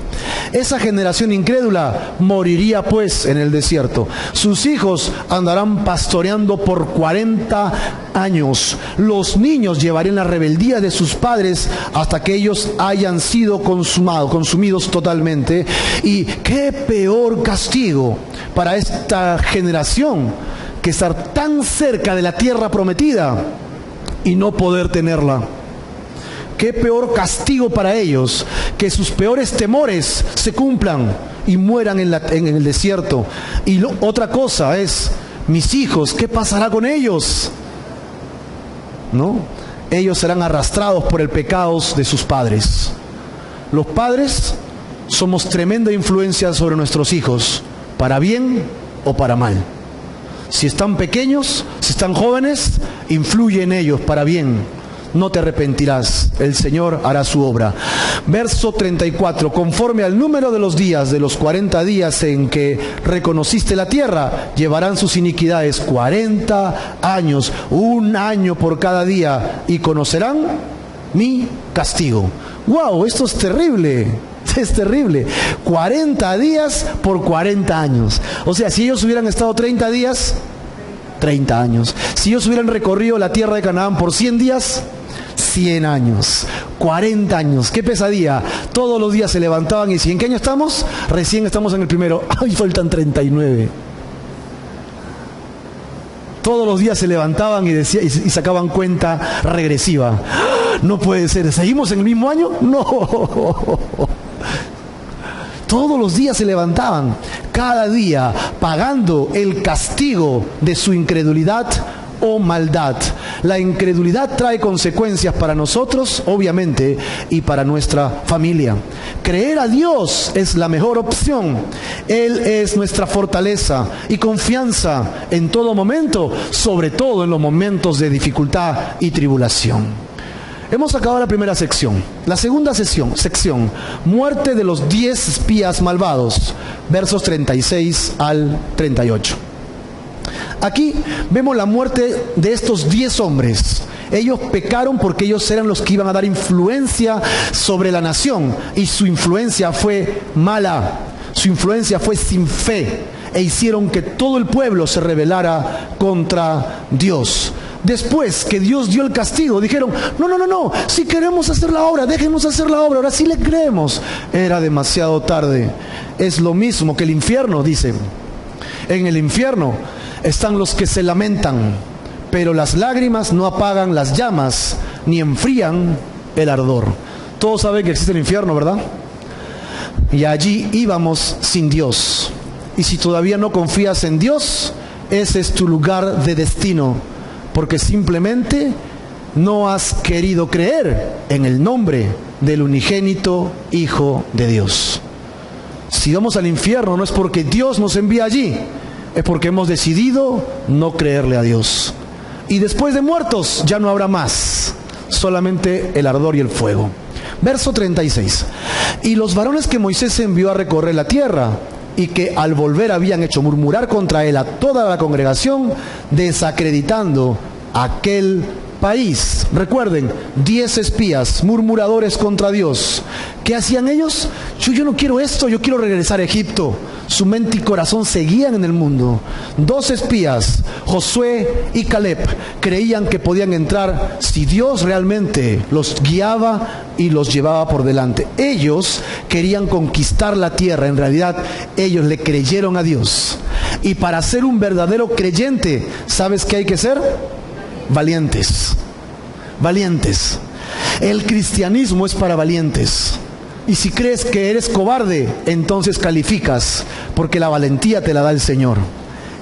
Esa generación incrédula moriría pues en el desierto. Sus hijos andarán pastoreando por 40 años. Los niños llevarían la rebeldía de sus padres hasta que ellos hayan sido consumidos totalmente. Y qué peor castigo para esta generación que estar tan cerca de la tierra prometida y no poder tenerla. Qué peor castigo para ellos que sus peores temores se cumplan y mueran en el desierto. Y otra cosa es, mis hijos, ¿qué pasará con ellos? ¿No? Ellos serán arrastrados por el pecado de sus padres. Los padres somos tremenda influencia sobre nuestros hijos, para bien o para mal. Si están pequeños, si están jóvenes, influye en ellos para bien. No te arrepentirás, el Señor hará su obra. Verso 34, conforme al número de los días, de los 40 días en que reconociste la tierra, llevarán sus iniquidades 40 años, 1 año por cada día, y conocerán mi castigo. ¡Wow! Esto es terrible. Es terrible. 40 días por 40 años. O sea, si ellos hubieran estado 30 días, 30 años. Si ellos hubieran recorrido la tierra de Canaán por 100 días, 100 años. 40 años. ¡Qué pesadilla! Todos los días se levantaban y decían, ¿en qué año estamos? Recién estamos en el primero. ¡Ay, faltan 39! Todos los días se levantaban y sacaban cuenta regresiva. No puede ser. ¿Seguimos en el mismo año? No. Todos los días se levantaban, cada día pagando el castigo de su incredulidad o maldad. La incredulidad trae consecuencias para nosotros, obviamente, y para nuestra familia. Creer a Dios es la mejor opción. Él es nuestra fortaleza y confianza en todo momento, sobre todo en los momentos de dificultad y tribulación. Hemos acabado la primera sección. La segunda sección, muerte de los 10 espías malvados, versos 36 al 38. Aquí vemos la muerte de estos 10 hombres. Ellos pecaron porque ellos eran los que iban a dar influencia sobre la nación, y su influencia fue mala, su influencia fue sin fe, e hicieron que todo el pueblo se rebelara contra Dios. Después que Dios dio el castigo, dijeron, no, si queremos hacer la obra, déjenos hacer la obra, ahora sí le creemos. Era demasiado tarde. Es lo mismo que el infierno, dice. En el infierno están los que se lamentan, pero las lágrimas no apagan las llamas, ni enfrían el ardor. Todos saben que existe el infierno, ¿verdad? Y allí íbamos sin Dios. Y si todavía no confías en Dios, ese es tu lugar de destino, porque simplemente no has querido creer en el nombre del unigénito Hijo de Dios. Si vamos al infierno no es porque Dios nos envía allí, es porque hemos decidido no creerle a Dios. Y después de muertos ya no habrá más, solamente el ardor y el fuego. Verso 36. Y los varones que Moisés envió a recorrer la tierra, y que al volver habían hecho murmurar contra él a toda la congregación, desacreditando aquel país. Recuerden, 10 espías, murmuradores contra Dios. ¿Qué hacían ellos? Yo no quiero esto, yo quiero regresar a Egipto. Su mente y corazón seguían en el mundo. 2 espías, Josué y Caleb, creían que podían entrar si Dios realmente los guiaba y los llevaba por delante. Ellos querían conquistar la tierra. En realidad, ellos le creyeron a Dios. Y para ser un verdadero creyente, ¿sabes qué hay que ser? Valientes. Valientes. El cristianismo es para valientes. Y si crees que eres cobarde, entonces calificas, porque la valentía te la da el Señor.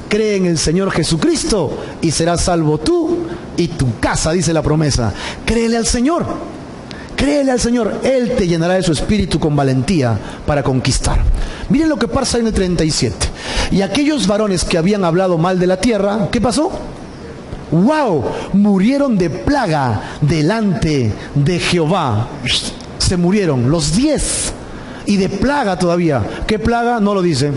Cree en el Señor Jesucristo y serás salvo tú y tu casa, dice la promesa. Créele al Señor. Créele al Señor. Él te llenará de su espíritu con valentía para conquistar. Miren lo que pasa en el 37. Y aquellos varones que habían hablado mal de la tierra, ¿qué pasó? ¡Wow! Murieron de plaga delante de Jehová. Se murieron los 10. Y de plaga todavía. ¿Qué plaga? No lo dice.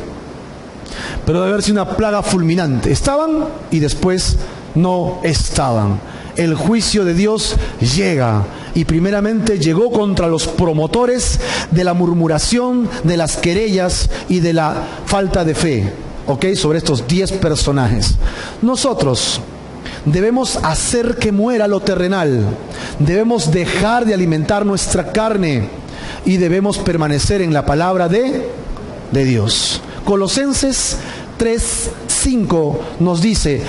Pero debe haber sido una plaga fulminante. Estaban y después no estaban. El juicio de Dios llega. Y primeramente llegó contra los promotores de la murmuración, de las querellas y de la falta de fe. ¿Ok? Sobre estos 10 personajes. Nosotros debemos hacer que muera lo terrenal. Debemos dejar de alimentar nuestra carne y debemos permanecer en la palabra de Dios. Colosenses 3:5 nos dice: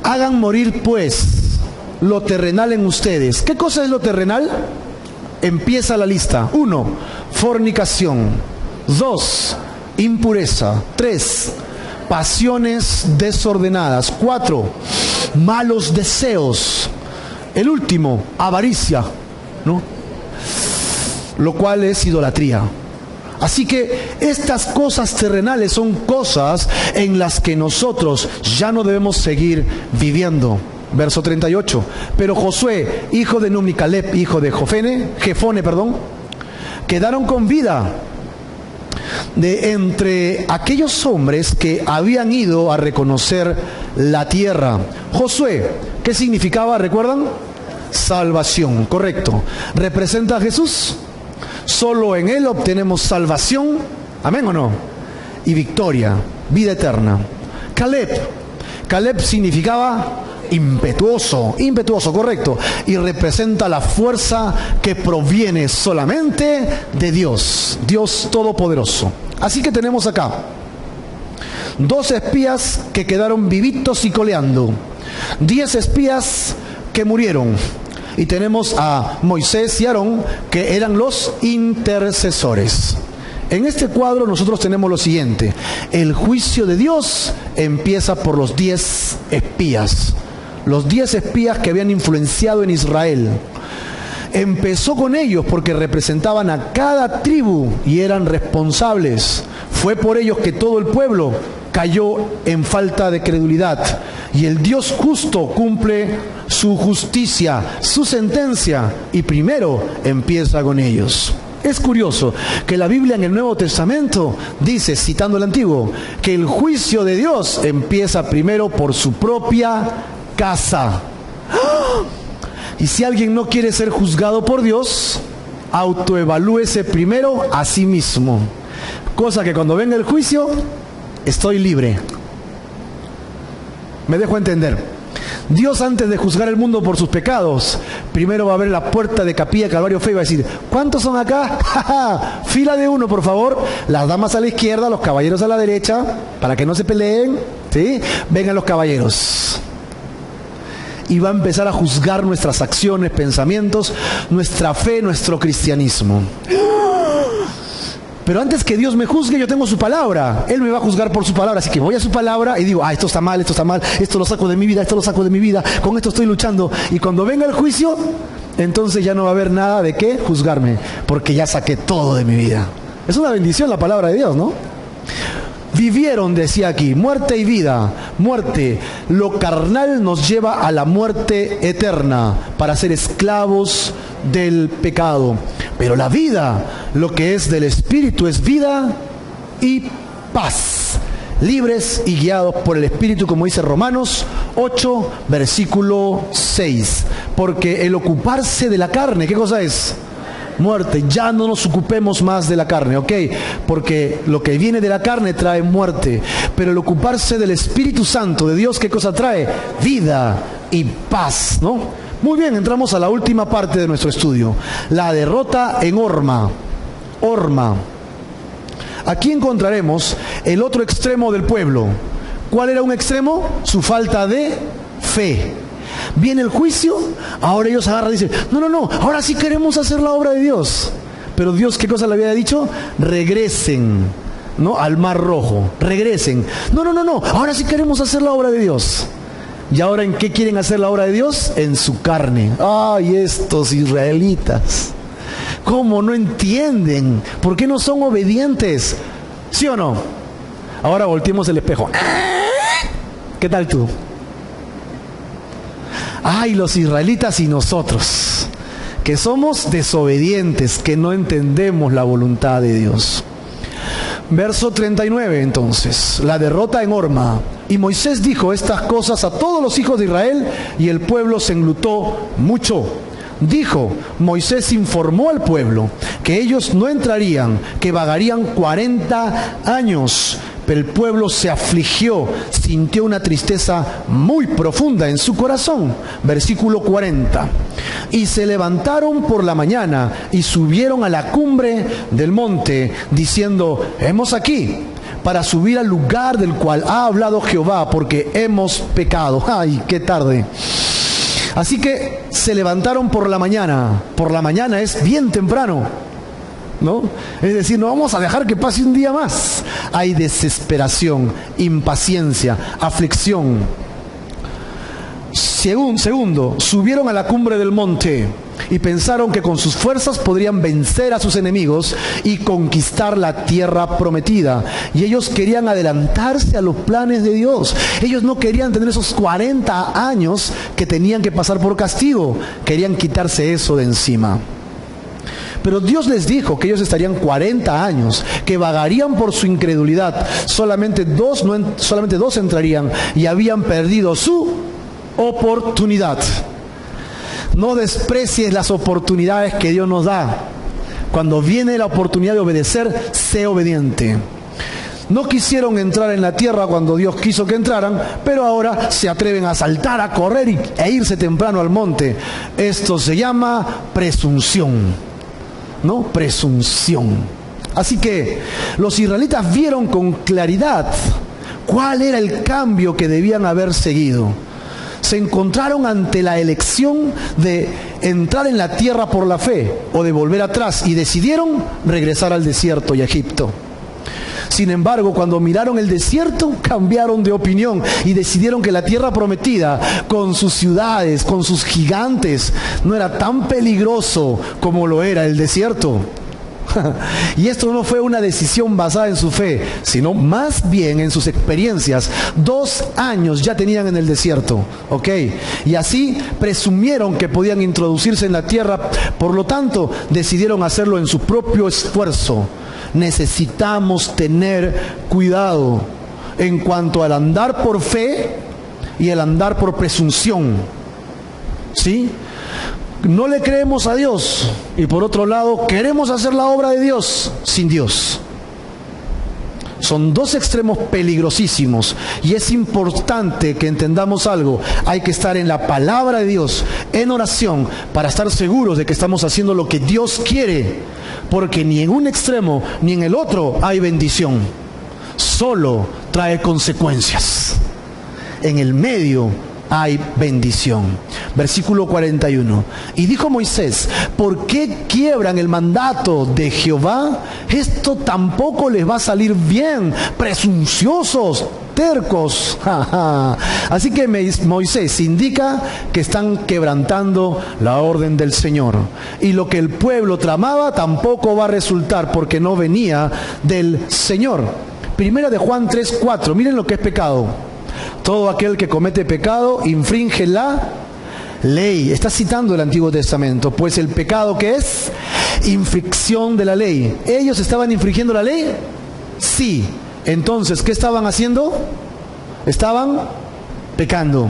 hagan morir pues lo terrenal en ustedes. ¿Qué cosa es lo terrenal? Empieza la lista. 1. Fornicación. 2. Impureza. 3. Pasiones desordenadas. 4. Malos deseos. El último, avaricia, ¿no? Lo cual es idolatría. Así que estas cosas terrenales son cosas en las que nosotros ya no debemos seguir viviendo. Verso 38. Pero Josué, hijo de Nun, y Caleb, hijo de Jefone, quedaron con vida de entre aquellos hombres que habían ido a reconocer la tierra. Josué, ¿qué significaba? ¿Recuerdan? Salvación, correcto. ¿Representa a Jesús? Solo en Él obtenemos salvación, amén o no, y victoria, vida eterna. Caleb significaba impetuoso, correcto, y representa la fuerza que proviene solamente de Dios, Dios Todopoderoso. Así que tenemos acá 2 espías que quedaron vivitos y coleando, 10 espías que murieron, y tenemos a Moisés y Aarón, que eran los intercesores. En este cuadro nosotros tenemos lo siguiente: el juicio de Dios empieza por los 10 espías. Los 10 espías que habían influenciado en Israel. Empezó con ellos porque representaban a cada tribu y eran responsables. Fue por ellos que todo el pueblo cayó en falta de credulidad. Y el Dios justo cumple su justicia, su sentencia, y primero empieza con ellos. Es curioso que la Biblia en el Nuevo Testamento dice, citando el Antiguo, que el juicio de Dios empieza primero por su propia casa. Y si alguien no quiere ser juzgado por Dios, autoevalúese primero a sí mismo. Cosa que cuando venga el juicio, estoy libre. ¿Me dejo entender? Dios, antes de juzgar el mundo por sus pecados, primero va a abrir la puerta de Capilla Calvario Fe y va a decir: ¿cuántos son acá? Fila de 1, por favor. Las damas a la izquierda, los caballeros a la derecha, para que no se peleen, ¿sí? Vengan los caballeros. Y va a empezar a juzgar nuestras acciones, pensamientos, nuestra fe, nuestro cristianismo. Pero antes que Dios me juzgue, yo tengo su palabra. Él me va a juzgar por su palabra. Así que voy a su palabra y digo: esto está mal, esto lo saco de mi vida, esto lo saco de mi vida, con esto estoy luchando. Y cuando venga el juicio, entonces ya no va a haber nada de qué juzgarme, porque ya saqué todo de mi vida. Es una bendición la palabra de Dios, ¿no? Vivieron, decía aquí, muerte y vida. Muerte, lo carnal nos lleva a la muerte eterna para ser esclavos del pecado. Pero la vida, lo que es del Espíritu, es vida y paz. Libres y guiados por el Espíritu, como dice Romanos 8, versículo 6. Porque el ocuparse de la carne, ¿qué cosa es? Muerte. Ya no nos ocupemos más de la carne, ¿ok? Porque lo que viene de la carne trae muerte. Pero el ocuparse del Espíritu Santo de Dios, ¿qué cosa trae? Vida y paz, ¿no? Muy bien, entramos a la última parte de nuestro estudio. La derrota en Horma. Horma. Aquí encontraremos el otro extremo del pueblo. ¿Cuál era un extremo? Su falta de fe. Viene el juicio, ahora ellos agarran y dicen, no, ahora sí queremos hacer la obra de Dios. Pero Dios, ¿qué cosa le había dicho? Regresen, ¿no? Al Mar Rojo, regresen. No, ahora sí queremos hacer la obra de Dios. ¿Y ahora en qué quieren hacer la obra de Dios? En su carne. ¡Ay, estos israelitas! ¿Cómo no entienden? ¿Por qué no son obedientes? ¿Sí o no? Ahora volteemos el espejo. ¿Qué tal tú? ¡Ay, los israelitas y nosotros! Que somos desobedientes, que no entendemos la voluntad de Dios. Verso 39, entonces, la derrota en Horma. Y Moisés dijo estas cosas a todos los hijos de Israel, y el pueblo se enlutó mucho. Dijo, Moisés informó al pueblo que ellos no entrarían, que vagarían 40 años. Pero el pueblo se afligió, sintió una tristeza muy profunda en su corazón. Versículo 40. Y se levantaron por la mañana y subieron a la cumbre del monte, diciendo, hemos aquí para subir al lugar del cual ha hablado Jehová, porque hemos pecado. ¡Ay, qué tarde! Así que se levantaron por la mañana. Por la mañana es bien temprano, ¿no? Es decir, no vamos a dejar que pase un día más. Hay desesperación, impaciencia, aflicción. Segundo, subieron a la cumbre del monte y pensaron que con sus fuerzas podrían vencer a sus enemigos y conquistar la tierra prometida. Y ellos querían adelantarse a los planes de Dios. Ellos no querían tener esos 40 años que tenían que pasar por castigo. Querían quitarse eso de encima. Pero Dios les dijo que ellos estarían 40 años, que vagarían por su incredulidad. Solamente dos entrarían y habían perdido su oportunidad. No desprecies las oportunidades que Dios nos da. Cuando viene la oportunidad de obedecer, sé obediente. No quisieron entrar en la tierra cuando Dios quiso que entraran, pero ahora se atreven a saltar, a correr e irse temprano al monte. Esto se llama presunción. ¿No? Presunción. Así que los israelitas vieron con claridad cuál era el cambio que debían haber seguido. Se encontraron ante la elección de entrar en la tierra por la fe o de volver atrás, y decidieron regresar al desierto y a Egipto. Sin embargo, cuando miraron el desierto, cambiaron de opinión y decidieron que la tierra prometida, con sus ciudades, con sus gigantes, no era tan peligroso como lo era el desierto. Y esto no fue una decisión basada en su fe, sino más bien en sus experiencias. 2 años ya tenían en el desierto, ¿ok? Y así presumieron que podían introducirse en la tierra, por lo tanto, decidieron hacerlo en su propio esfuerzo. Necesitamos tener cuidado en cuanto al andar por fe y el andar por presunción, ¿sí? No le creemos a Dios y por otro lado queremos hacer la obra de Dios sin Dios. Son 2 extremos peligrosísimos y es importante que entendamos algo. Hay que estar en la palabra de Dios, en oración, para estar seguros de que estamos haciendo lo que Dios quiere, porque ni en un extremo ni en el otro hay bendición. Solo trae consecuencias. En el medio hay bendición. Versículo 41. Y dijo Moisés, ¿por qué quiebran el mandato de Jehová? Esto tampoco les va a salir bien. Presunciosos, tercos. Así que Moisés indica que están quebrantando la orden del Señor. Y lo que el pueblo tramaba tampoco va a resultar, porque no venía del Señor. Primera de Juan 3:4. Miren lo que es pecado. Todo aquel que comete pecado infringe la ley. Está citando el Antiguo Testamento. Pues el pecado, ¿qué es? Infracción de la ley. ¿Ellos estaban infringiendo la ley? Sí. Entonces, ¿qué estaban haciendo? Estaban pecando.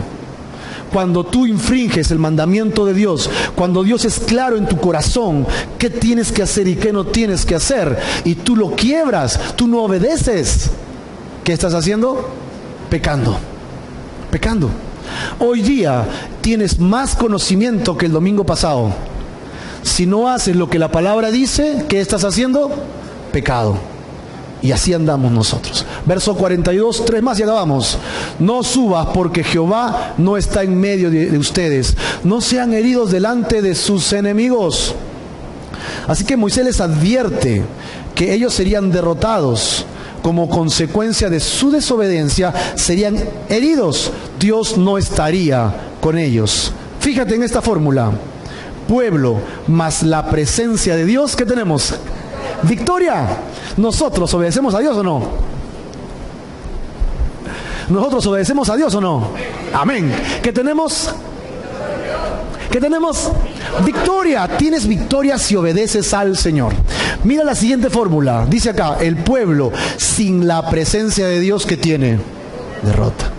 Cuando tú infringes el mandamiento de Dios, cuando Dios es claro en tu corazón qué tienes que hacer y qué no tienes que hacer, y tú lo quiebras, tú no obedeces, ¿qué estás haciendo? Pecando. Pecando. Hoy día tienes más conocimiento que el domingo pasado. Si no haces lo que la palabra dice, ¿qué estás haciendo? Pecado. Y así andamos nosotros. Verso 42, 3 más y acabamos. No subas porque Jehová no está en medio de ustedes. No sean heridos delante de sus enemigos. Así que Moisés les advierte que ellos serían derrotados. Como consecuencia de su desobediencia, serían heridos. Dios no estaría con ellos. Fíjate en esta fórmula. Pueblo más la presencia de Dios, ¿qué tenemos? Victoria. ¿Nosotros obedecemos a Dios o no? ¿Nosotros obedecemos a Dios o no? Amén. ¿Qué tenemos? ¿Qué tenemos? Victoria. Tienes victoria si obedeces al Señor. Mira la siguiente fórmula. Dice acá, el pueblo sin la presencia de Dios, ¿qué tiene? Derrota.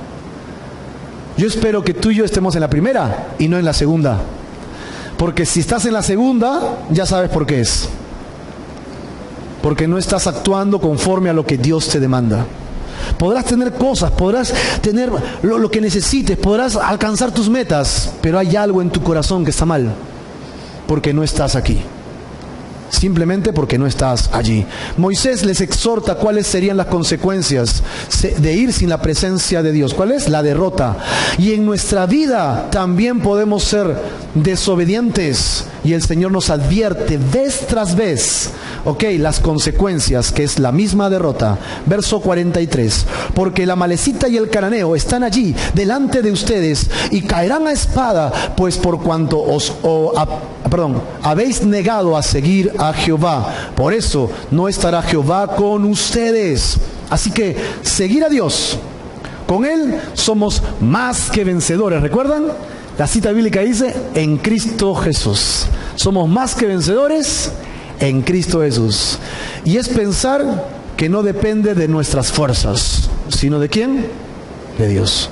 Yo espero que tú y yo estemos en la primera y no en la segunda. Porque si estás en la segunda, ya sabes por qué es. Porque no estás actuando conforme a lo que Dios te demanda. Podrás tener cosas, podrás tener lo que necesites, podrás alcanzar tus metas, pero hay algo en tu corazón que está mal, porque no estás aquí. Simplemente porque no estás allí. Moisés les exhorta cuáles serían las consecuencias de ir sin la presencia de Dios. ¿Cuál es? La derrota. Y en nuestra vida también podemos ser desobedientes. Y el Señor nos advierte vez tras vez, las consecuencias, que es la misma derrota. Verso 43. Porque el amalecita y el cananeo están allí delante de ustedes y caerán a espada, pues por cuanto habéis negado a seguir a Jehová. Por eso no estará Jehová con ustedes. Así que seguir a Dios. Con Él somos más que vencedores. ¿Recuerdan? La cita bíblica dice, en Cristo Jesús. Somos más que vencedores en Cristo Jesús. Y es pensar que no depende de nuestras fuerzas, sino ¿de quién? De Dios.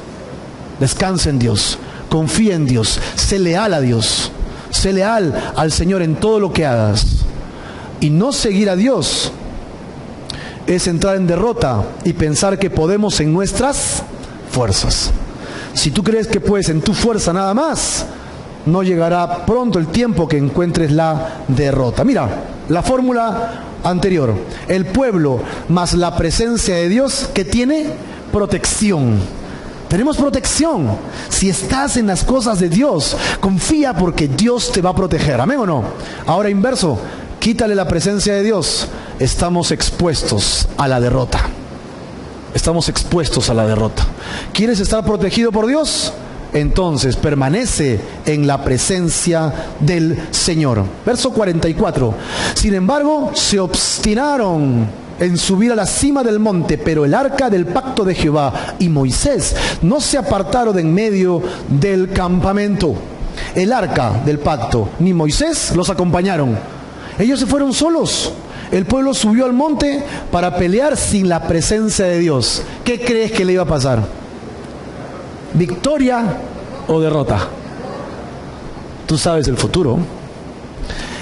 Descansa en Dios. Confía en Dios. Sé leal a Dios. Sé leal al Señor en todo lo que hagas. Y no seguir a Dios es entrar en derrota y pensar que podemos en nuestras fuerzas. Si tú crees que puedes en tu fuerza nada más, no llegará pronto el tiempo que encuentres la derrota. Mira, la fórmula anterior. El pueblo más la presencia de Dios, que tiene protección. Tenemos protección. Si estás en las cosas de Dios, confía porque Dios te va a proteger. ¿Amén o no? Ahora inverso, quítale la presencia de Dios. Estamos expuestos a la derrota. Estamos expuestos a la derrota. ¿Quieres estar protegido por Dios? Entonces permanece en la presencia del Señor. Verso 44. Sin embargo, se obstinaron en subir a la cima del monte, pero el arca del pacto de Jehová y Moisés no se apartaron de en medio del campamento. El arca del pacto ni Moisés los acompañaron. Ellos se fueron solos. El pueblo subió al monte para pelear sin la presencia de Dios. ¿Qué crees que le iba a pasar? ¿Victoria o derrota? Tú sabes el futuro.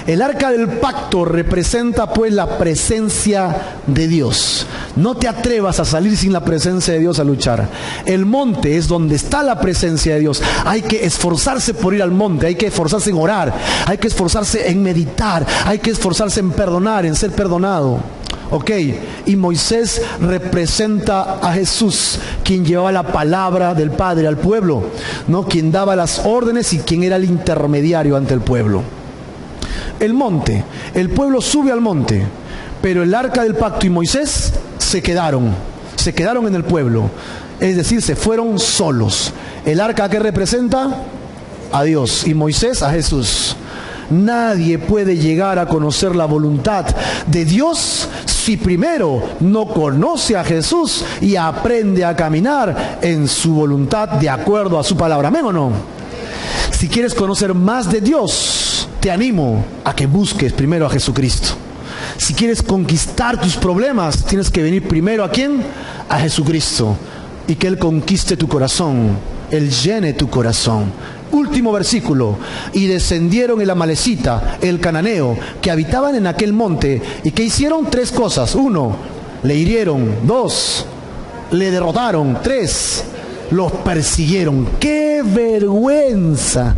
El arca del pacto representa pues la presencia de Dios. No te atrevas a salir sin la presencia de Dios a luchar. El monte es donde está la presencia de Dios. Hay que esforzarse por ir al monte, hay que esforzarse en orar, hay que esforzarse en meditar, hay que esforzarse en perdonar, en ser perdonado. Y Moisés representa a Jesús, quien llevaba la palabra del Padre al pueblo, ¿no? Quien daba las órdenes y quien era el intermediario ante el pueblo. El monte, el pueblo sube al monte, pero el arca del pacto y Moisés se quedaron en el pueblo, es decir, se fueron solos. El arca, ¿qué representa? A Dios, y Moisés a Jesús. Nadie puede llegar a conocer la voluntad de Dios si primero no conoce a Jesús y aprende a caminar en su voluntad de acuerdo a su palabra. ¿Amén o no? Si quieres conocer más de Dios, te animo a que busques primero a Jesucristo. Si quieres conquistar tus problemas, tienes que venir primero ¿a quién? A Jesucristo. Y que Él conquiste tu corazón, Él llene tu corazón. Último versículo. Y descendieron el amalecita, el cananeo, que habitaban en aquel monte, y que hicieron 3 cosas. 1, le hirieron. 2, le derrotaron. 3, los persiguieron. ¡Qué vergüenza!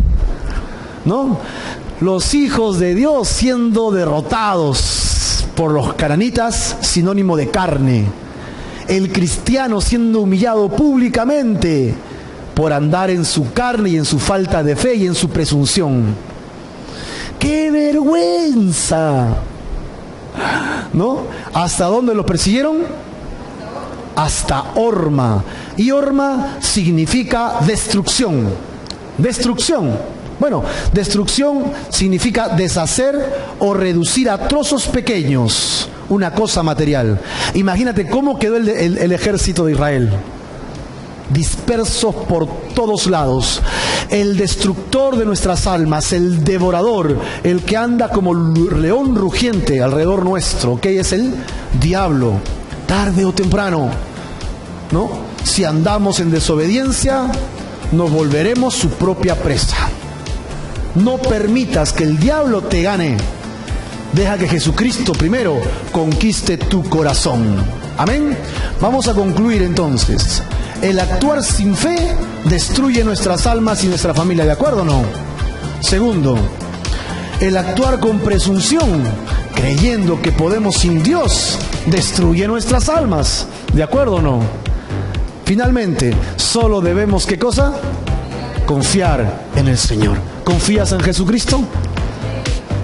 ¿No? Los hijos de Dios siendo derrotados por los cananitas, sinónimo de carne. El cristiano siendo humillado públicamente por andar en su carne y en su falta de fe y en su presunción. ¡Qué vergüenza! ¿No? ¿Hasta dónde los persiguieron? Hasta Horma. Y Horma significa destrucción. Destrucción. Bueno, destrucción significa deshacer o reducir a trozos pequeños una cosa material. Imagínate cómo quedó el ejército de Israel. Dispersos por todos lados. El destructor de nuestras almas, el devorador, el que anda como león rugiente alrededor nuestro, que es el diablo. Tarde o temprano, ¿no? Si andamos en desobediencia, nos volveremos su propia presa. No permitas que el diablo te gane. Deja que Jesucristo primero conquiste tu corazón. Amén. Vamos a concluir entonces. El actuar sin fe destruye nuestras almas y nuestra familia. ¿De acuerdo o no? Segundo, el actuar con presunción, creyendo que podemos sin Dios, destruye nuestras almas. ¿De acuerdo o no? Finalmente, solo debemos, ¿qué cosa? Confiar en el Señor. ¿Confías en Jesucristo?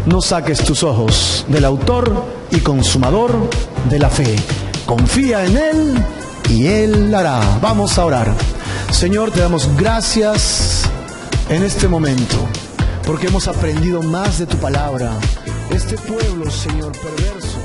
No saques tus ojos del autor y consumador de la fe. Confía en Él y Él hará. Vamos a orar. Señor, te damos gracias en este momento, porque hemos aprendido más de tu palabra. Este pueblo, Señor, perverso,